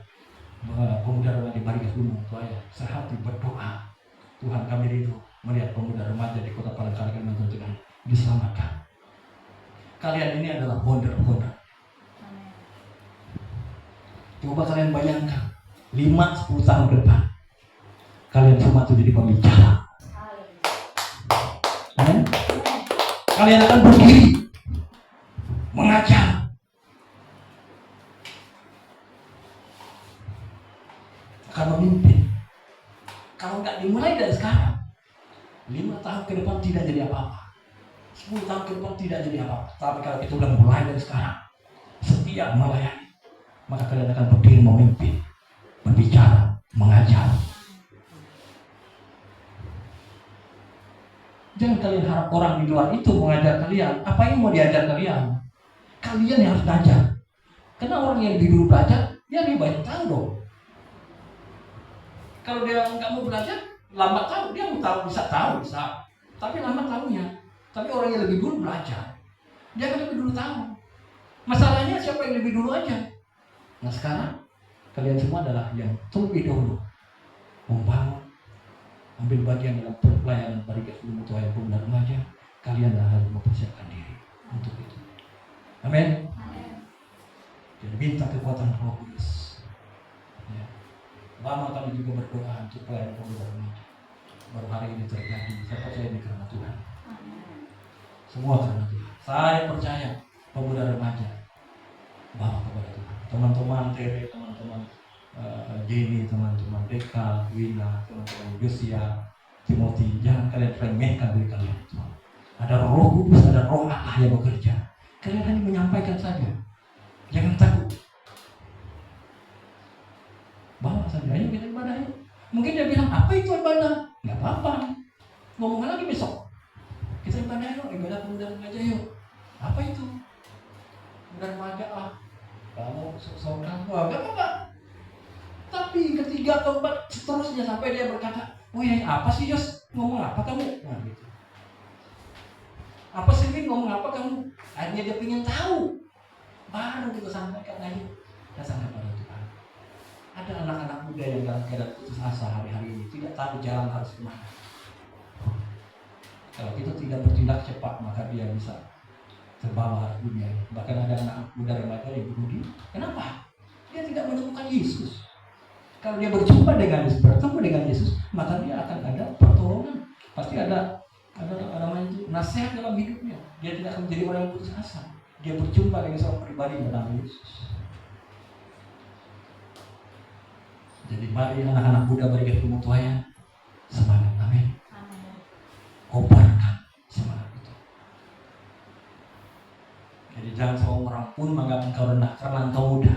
Speaker 1: pemuda remaja Barigas Gunung Tuaya. Sehati berdoa, Tuhan kami rindu melihat pemuda remaja di Kota Palangkaraya Kalimantan Tengah diselamatkan. Kalian ini adalah wonder-wonder. Coba kalian bayangkan 5-10 tahun ke depan kalian semua itu jadi pembicara. Kalian akan berdiri mengajar, akan memimpin. Kalau nggak dimulai dari sekarang, 5 tahun ke depan tidak jadi apa-apa, 10 tahun ke depan tidak jadi apa-apa. Tapi kalau kita udah mulai dari sekarang, setia melayani, maka kalian akan berdiri memimpin, berbicara, mengajar. Jangan kalian harap orang di luar itu mengajar kalian. Apa yang mau diajar kalian? Kalian yang harus belajar. Karena orang yang lebih dulu belajar, dia lebih banyak tahu dong. Kalau dia nggak mau belajar, lambat tahu. Dia mau tahu, bisa, tapi lambat tahunya. Tapi orang yang lebih dulu belajar, dia akan lebih dulu tahu. Masalahnya siapa yang lebih dulu aja. Nah sekarang kalian semua adalah yang terlebih dahulu membangun, ambil bagian dalam pelayanan Barigas Gunung Tuaya pemuda remaja. Kalian harus mempersiapkan diri untuk itu. Amin. Jadi minta kekuatan Roh Kudus. Ya. Lama kami juga berdoa untuk pelayanan pemuda remaja. Baru hari ini terjadi. Saya percaya ini karena Tuhan. Semua karena Tuhan. Saya percaya pemuda remaja bawa kepada Tuhan. Teman-teman Tere, teman-teman Jenny, teman-teman Deka, Wina, teman-teman Yosia, Timothy, jangan kalian remehkan diri kalian. Ada Roh Kudus, ada Roh Allah yang bekerja. Kalian hanya menyampaikan saja. Jangan takut. Bawa saja, ayo kita ibadah yuk. Mungkin dia bilang, apa itu ibadah? Nggak apa-apa. Ngomong lagi besok. Kita ibadah yuk, ibadah pemuda remaja yuk. Apa itu? Pemuda remaja lah. Kamu sok-sok kamu, nggak apa-apa. Tapi ketiga, keempat, seterusnya sampai dia berkata, oh ya apa sih Yos? Ngomong apa kamu? Nah gitu. Apa sih Vin? Ngomong apa kamu? Akhirnya dia ingin tahu. Baru kita sampaikan aja. Datang kepada Tuhan. Ada anak-anak muda yang dalam keadaan putus asa hari-hari ini, tidak tahu jalan harus kemana. Kalau kita tidak bertindak cepat, maka dia bisa terbawa arus dunia ini. Bahkan ada anak muda remaja yang bunuh diri. Kenapa? Dia tidak menemukan Yesus. Kalau dia berjumpa dengan Yesus, bertemu dengan Yesus, maka dia akan ada pertolongan. Pasti ada nasihat dalam hidupnya. Dia tidak akan menjadi orang yang putus asa. Dia berjumpa dengan seorang pribadi bernama Yesus. Jadi mari anak-anak muda Barigas Gunung Tuaya semangat, amin. Kobarkan semangat itu. Jadi jangan semua orang pun menganggap engkau rendah karena engkau muda.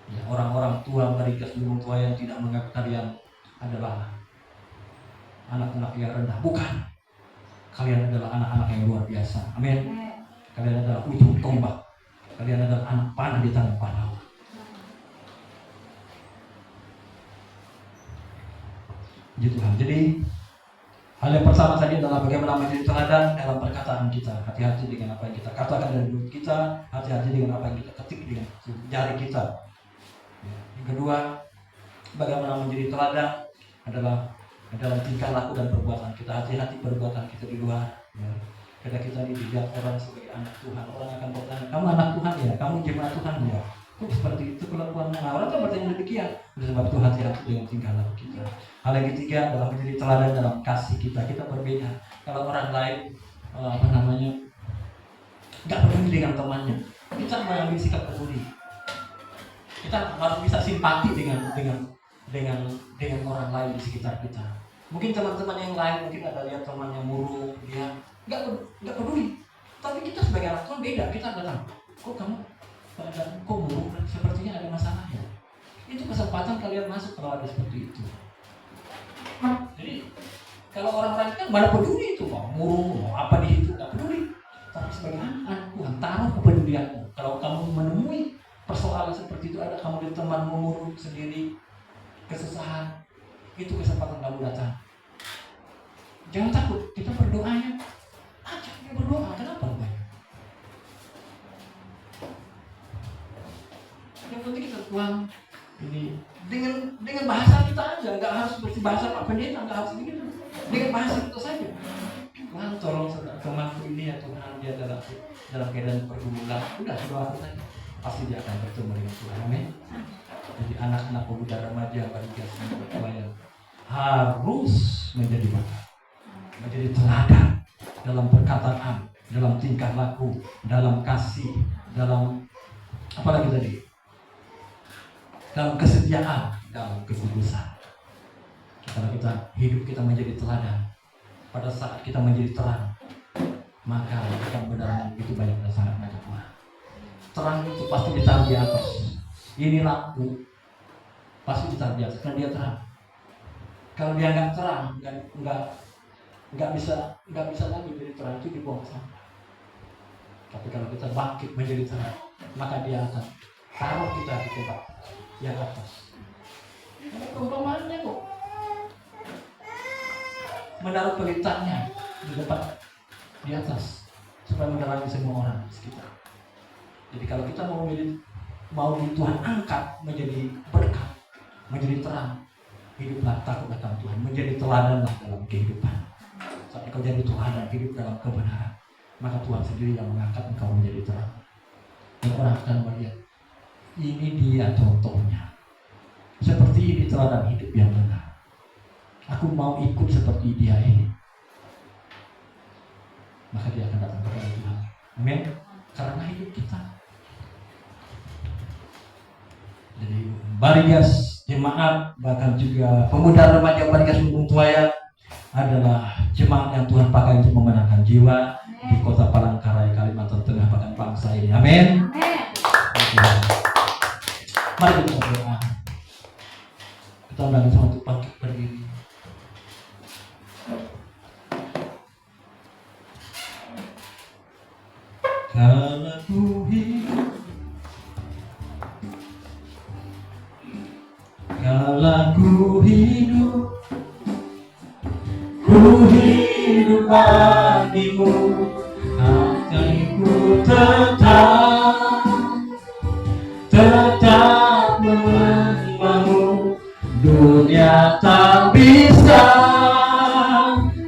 Speaker 1: Ya, orang-orang tua Barigas Gunung Tuaya yang tidak menganggap kalian adalah anak-anak yang rendah. Bukan. Kalian adalah anak-anak yang luar biasa. Amin. Kalian adalah ujung tombak. Kalian adalah anak panah di tangan pahlawan. Puji Tuhan. Jadi hal yang pertama tadi adalah bagaimana menjadi teladan dalam perkataan kita. Hati-hati dengan apa yang kita katakan dari mulut kita. Hati-hati dengan apa yang kita ketik dengan jari kita. Yang kedua, bagaimana menjadi teladan adalah dalam tingkah laku dan perbuatan kita. Hati-hati perbuatan kita di luar. Ya. Karena kita dilihat orang sebagai anak Tuhan. Orang akan bertanya, kamu anak Tuhan ya? Kamu jemaat Tuhan ya? Kok seperti itu kelakuannya? Nah, orang kan bertanya demikian. Oleh sebab itu hati-hati dengan tingkah laku kita. Hal yang ketiga adalah menjadi teladan dalam kasih kita. Kita berbeda. Kalau orang lain nggak peduli dengan temannya, kita mengambil sikap peduli. Kita harus bisa simpati dengan orang lain di sekitar kita. Mungkin teman-teman yang lain mungkin ada lihat teman yang murung, dia nggak peduli. Tapi kita sebagai anak Tuhan beda. Kita datang, kok kamu pada kumuh dan sepertinya ada masalahnya. Itu kesempatan kalian masuk kalau ada seperti itu. Jadi kalau orang-orang kan mana peduli itu mau murung mau apa di situ, nggak peduli. Tapi sebagai anak Tuhan, taruh kepedulianmu. Kalau kamu menemui persoalan seperti itu, ada kamu di teman murung sendiri, kesusahan, itu kesempatan kamu datang. Jangan takut, kita berdoanya. Ajak dia berdoa, kenapa banyak? Yang penting kita Tuhan ini dengan bahasa kita aja, nggak harus seperti bahasa Pak Pendeta, nggak harus begitu. Dengan bahasa kita saja. Tuhan tolong temanku ini ya Tuhan, dia dalam keadaan pergumulan. Udah doa saja, pasti dia akan bertemu dengan Tuhan. Amin. Jadi anak-anak pemuda remaja bagi yang harus menjadi bakat, menjadi teladan dalam perkataan, dalam tingkah laku, dalam kasih, dalam apa lagi tadi? Dalam kesetiaan, dalam kekudusan. Kalau kita hidup kita menjadi teladan, pada saat kita menjadi terang, maka kita benar begitu banyak dan sangat banyak Tuhan. Terang itu pasti ditaruh di atas. Ini lampu, pasti ditaruh di atas karena dia terang. Kalau dia nggak terang, nggak bisa lagi menjadi terang, itu dibuang sampah. Tapi kalau kita bangkit menjadi terang, maka dia akan taruh kita di tempat yang atas. Ada perumpamannya kok. Menaruh pelitanya di depan, di atas, supaya menerangi semua orang di sekitar. Jadi kalau kita mau di Tuhan angkat menjadi berkat, menjadi terang, hiduplah takut akan Tuhan, menjadi teladanlah dalam kehidupan. Saat kau jadi teladan hidup dalam kebenaran, maka Tuhan sendiri yang mengangkat engkau menjadi terang. Dan orang akan melihat, ini dia contohnya. Seperti ini teladan hidup yang benar. Aku mau ikut seperti dia ini. Maka dia akan datang kepada Tuhan. Amin. Karena hidup kita. Jadi Barigas jemaat, bahkan juga pemuda remaja Barigas Lumbung Tuaya adalah jemaat yang Tuhan pakai untuk memenangkan jiwa di kota Palangkaraya, Kalimantan Tengah, bahkan bangsa ini. Amin. Mari kita berdoa. Kita undang sama untuk bangkit berdiri. Kalau ku hidup, ku hidup bagimu, hatiku tetap menyembahmu. Dunia tak bisa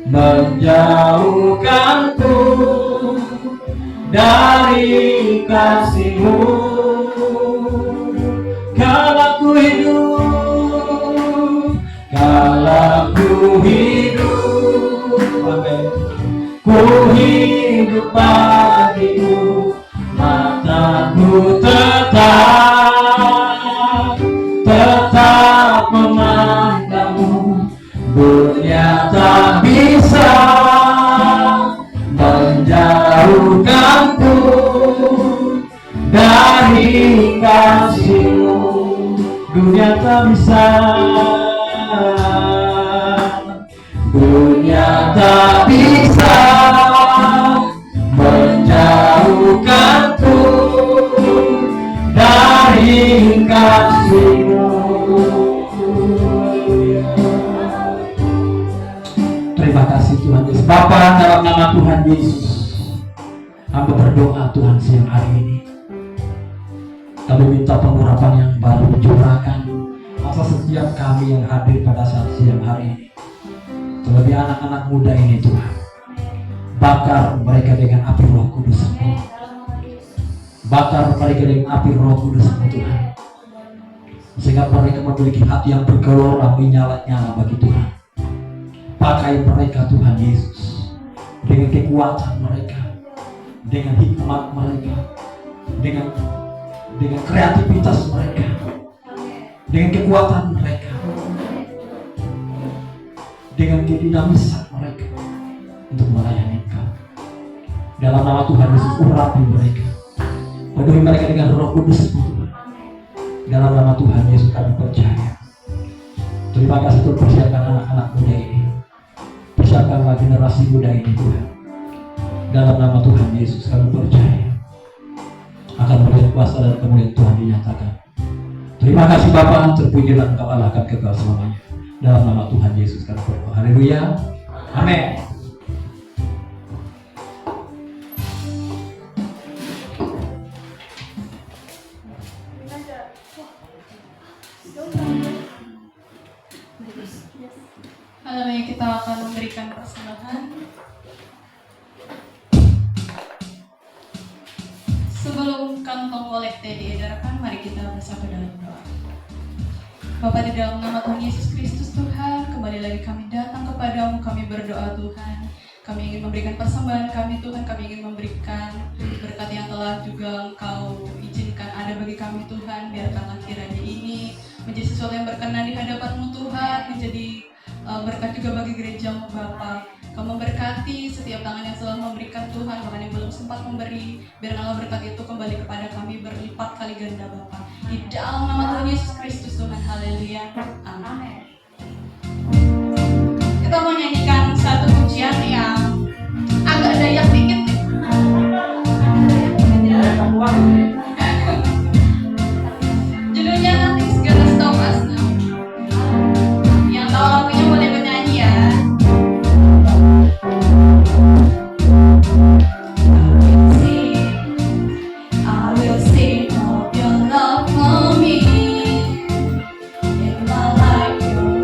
Speaker 1: menjauhkanku dari kasih-Mu. Kalau ku hidup, amin. Ku hidup bagimu, mataku tetap memandangmu. Dunia tak bisa menjauhkanku dari kasih-Mu. Dunia tak bisa, dunia tak bisa menjauhkanku dari kasih-Mu. Terima kasih Tuhan Yesus. Bapa, dalam nama Tuhan Yesus, hamba berdoa Tuhan siang hari ini. Kami minta pengurapan yang baru dicurahkan atas setiap kami yang hadir pada saat siang hari ini. Terlebih anak-anak muda ini Tuhan, bakar mereka dengan api Roh Kudus. Bakar mereka dengan api Roh Kudus Tuhan, sehingga mereka memiliki hati yang bergelora menyala-nyala bagi Tuhan. Pakai mereka Tuhan Yesus dengan kekuatan mereka, dengan hikmat mereka, dengan kreativitas mereka, dengan kekuatan mereka, dengan kedinamisan mereka untuk melayani Engkau. Dalam nama Tuhan Yesus, urapi mereka, Penuhi mereka dengan Roh Kudus Tuhan. Dalam nama Tuhan Yesus kami percaya. Terima kasih Tuhan, persiapkan anak-anak muda ini. Persiapkanlah generasi muda ini Tuhan. Dalam nama Tuhan Yesus kami percaya akan melihat kuasa dan kemuliaan Tuhan dinyatakan. Terima kasih Bapa, terpujilah Engkau Allah akan kekal selamanya. Dalam nama Tuhan Yesus kami berdoa. Haleluya. Amin.
Speaker 2: Haleluya, kita akan memberikan persembahan. Sebelum kantong kolekte diedarkan, mari kita bersatu dalam doa. Bapa, di dalam nama Tuhan Yesus Kristus Tuhan, kembali lagi kami datang kepadamu, kami berdoa Tuhan. Kami ingin memberikan persembahan kami Tuhan, kami ingin memberikan berkat yang telah juga Engkau izinkan ada bagi kami Tuhan. Biarkanlah kiranya ini menjadi sesuatu yang berkenan di hadapan-Mu Tuhan, menjadi berkat juga bagi gereja-Mu Bapa. Kau memberkati setiap tangan yang telah memberikan Tuhan, bahkan yang belum sempat memberi. Biarkanlah berkat itu kembali kepada kami berlipat kali ganda Bapa. Di dalam nama Tuhan Yesus Kristus Tuhan, haleluya, amin. Kita mau nyanyikan satu pujian yang agak dayak dikit. Judulnya Nothing's Gonna Stop Us Now. Yang tahu lagunya boleh bernyanyi ya. I will sing of your love for me. In my life, your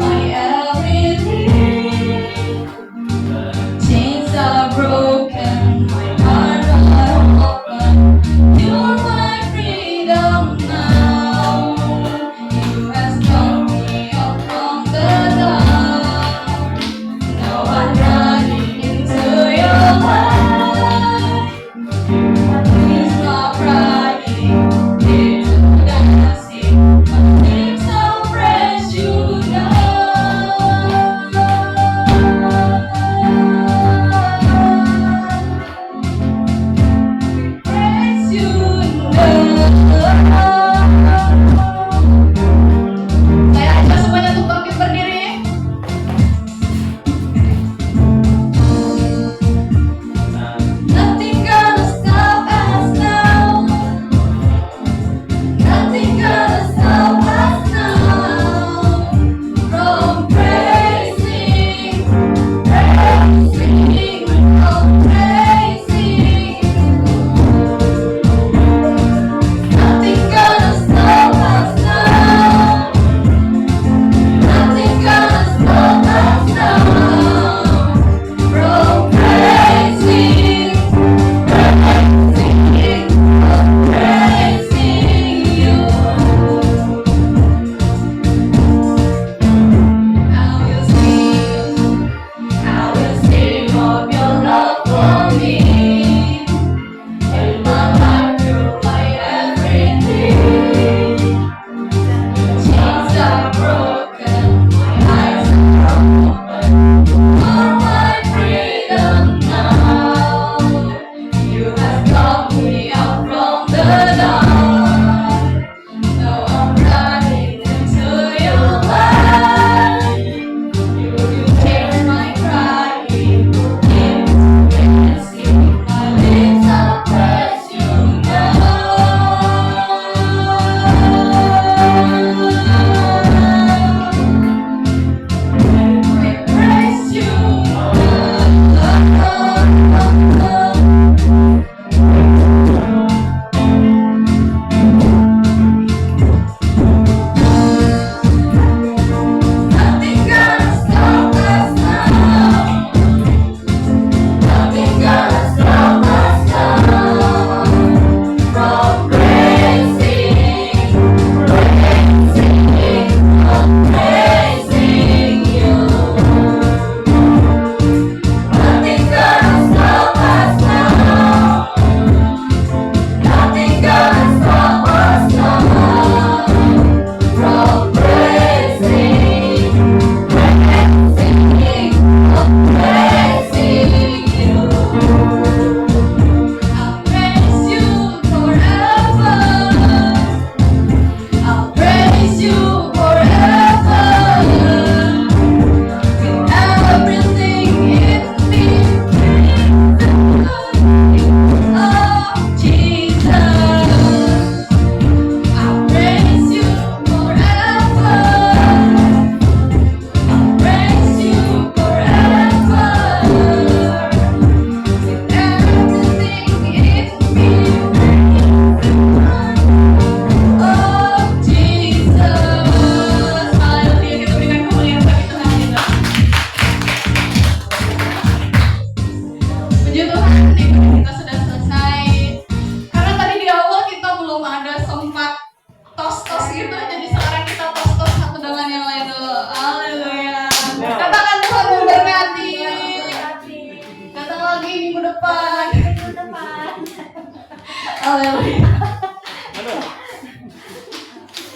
Speaker 3: Haleluya.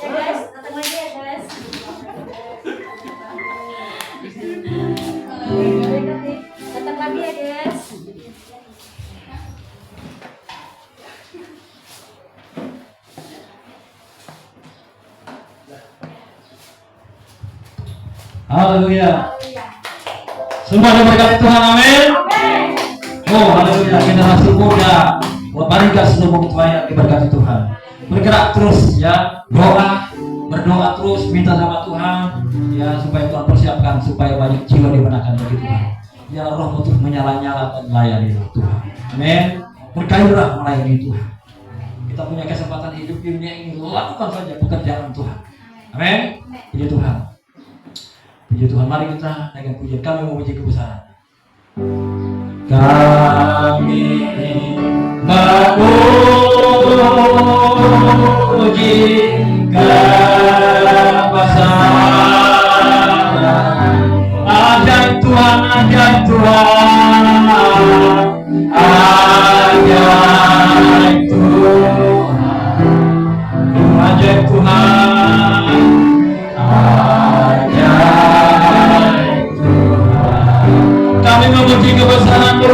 Speaker 3: Ya guys, datang lagi ya guys. Datang lagi ya guys.
Speaker 1: Haleluya.
Speaker 3: Haleluya.
Speaker 1: Semua diberkati Tuhan, amin.
Speaker 3: Amin.
Speaker 1: Oh, haleluya. Generasi muda, mari kita seluruh tuanya diberkati Tuhan. Bergerak terus ya, berdoa terus, minta sama Tuhan ya, supaya Tuhan persiapkan supaya banyak jiwa dimenangkan bagi Tuhan. Ya, roh terus menyala-nyala dan melayani Tuhan. Amin. Bergairah melayani Tuhan. Kita punya kesempatan hidup di dunia ini, lakukan saja pekerjaan Tuhan. Amin. Puji Tuhan. Puji Tuhan. Mari kita naikkan pujian. Kami memuji kebesaran. Kami memuji kebesaran. Ajaib Tuhan, ajaib Tuhan, ajaib Tuhan, ajaib Tuhan, ajaib Tuhan. Kami memuji kebesaran-Mu.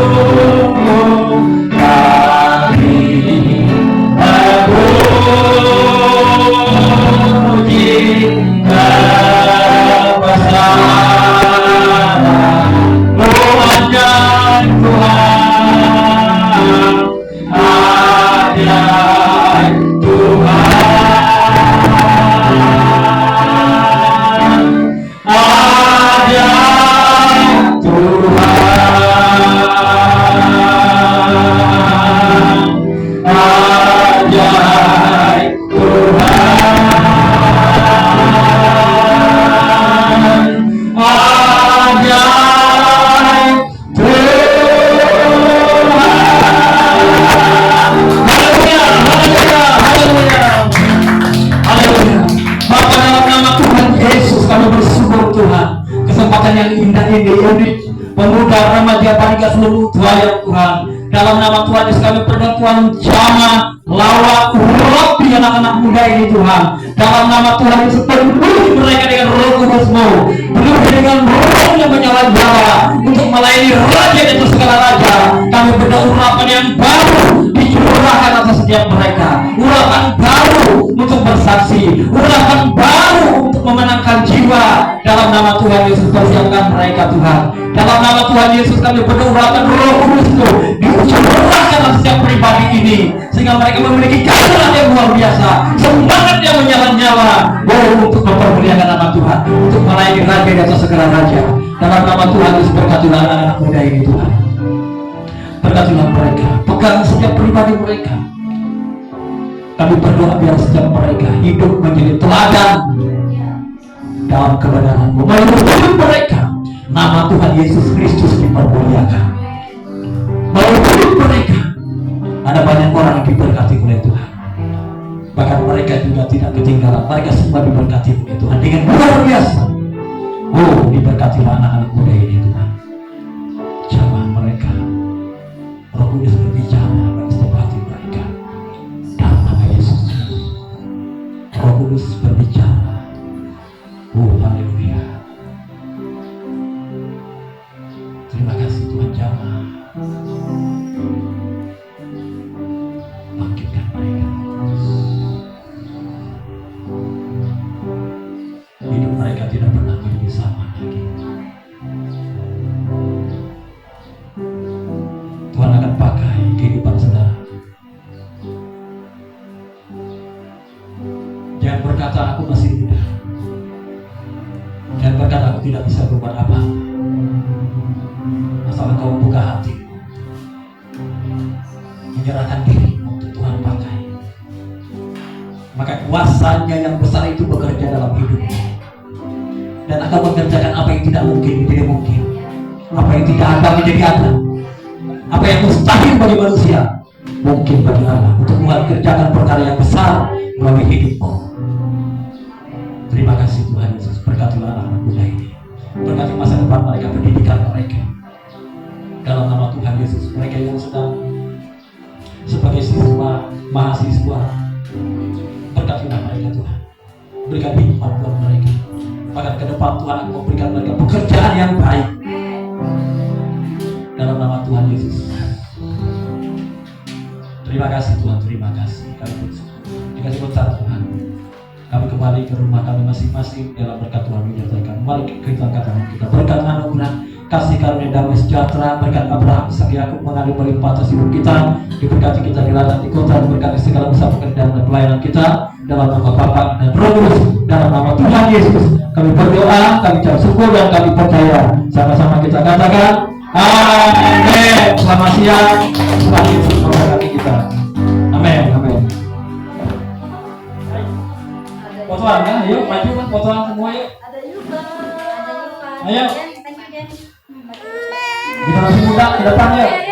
Speaker 1: Kami memuji kebesaran-Mu, ajaib Tuhan, ajaib Tuhan, ajaib Tuhan, ajaib Tuhan, ajaib Bapa, dalam nama Tuhan Yesus kami bersyukur Tuhan, kesempatan yang indah ini unit pemuda remaja balita seluruh tuanya Tuhan. Dalam nama Tuhan Yesus kami berdoa Tuhan, jamah lawak ropi anak-anak muda ini Tuhan. Dalam nama Tuhan Yesus penuhi mereka dengan Roh Kudus-Mu, penuhi dengan roh yang menyala-nyala untuk melayani Raja dan segala raja. Kami berdoa urapan yang baru dicurahkan atas setiap mereka, urapan baru untuk bersaksi, urapan baru untuk memenangkan jiwa. Dalam nama Tuhan Yesus persiapkan mereka Tuhan. Dalam nama Tuhan Yesus kami berdoa urapan Roh Kudus-Mu dicurahkan atas setiap pribadi ini, sehingga mereka memiliki kehadiran yang luar biasa, semangat yang menyala-nyala, untuk mempermuliakan nama Tuhan, untuk melayani Raja di atas segala raja. Dalam nama Tuhan Yesus berkatilah anak-anak muda ini Tuhan. Berkatilah mereka, pegang setiap pribadi mereka. Kami berdoa biar setiap mereka hidup menjadi teladan dalam kebenaran-Mu. Melalui hidup mereka, nama Tuhan Yesus Kristus dipermuliakan. Melalui hidup mereka, ada banyak orang yang diberkati oleh Tuhan. Bahkan mereka juga tidak ketinggalan. Mereka semua diberkati oleh Tuhan dengan luar biasa. Oh, diberkatilah anak-anak muda ini Tuhan. Jamah mereka, Roh Kudus berbicara bagi setiap hati mereka. Dalam nama Yesus, Roh Kudus berbicara. Oh, haleluya. Terima kasih Tuhan, jamah. Bangkitkan mereka. Hidup mereka tidak pernah menjadi sama lagi. Tuhan akan pakai kehidupan saudara. Jangan berkata aku masih muda. Jangan berkata aku tidak bisa berbuat apa. Asal kau buka hati, menyerahkan diri untuk Tuhan pakai, maka kuasanya yang besar itu bekerja dalam hidupmu, dan akan mengerjakan apa yang tidak mungkin menjadi mungkin, apa yang tidak ada menjadi ada, apa yang mustahil bagi manusia mungkin bagi Allah, untuk mengerjakan perkara yang besar melalui hidupmu. Terima kasih Tuhan Yesus. Berkatilah anak-anak muda ini, berkati masa depan mereka, pendidikan mereka. Dalam nama Tuhan Yesus, mereka yang sedang sebagai siswa mahasiswa, berkatilah mereka Tuhan. Berikan hikmat buat mereka. Bahkan ke depan Tuhan Engkau berikan mereka pekerjaan yang baik. Dalam nama Tuhan Yesus. Terima kasih Tuhan, terima kasih. Kami bersyukur. Dikasih berkat Tuhan. Kami kembali ke rumah kami masing-masing dalam berkat Tuhan menyertakan. Mari kita katakan kita berkat anugerah, kasih karunia damai sejahtera, berkat Abraham, Ishak, Yakub mengalir melimpah atas hidup kita, diberkati kita di ladang di kota, diberkati segala usaha pekerjaan dan pelayanan kita dalam nama Bapa dan Roh Kudus, dalam nama Tuhan Yesus. Kami berdoa, kami ucap syukur dan kami percaya. Sama-sama kita katakan amin. Selamat siang, Tuhan Yesus memberkati kita. Amin, amin. Fotoan kan? Ayo maju kan, fotoan semua yuk.
Speaker 3: Ada juga. Ada juga.
Speaker 1: Ayo.
Speaker 3: Thank you, Jen.
Speaker 1: Kita masih muda, ke depan yuk.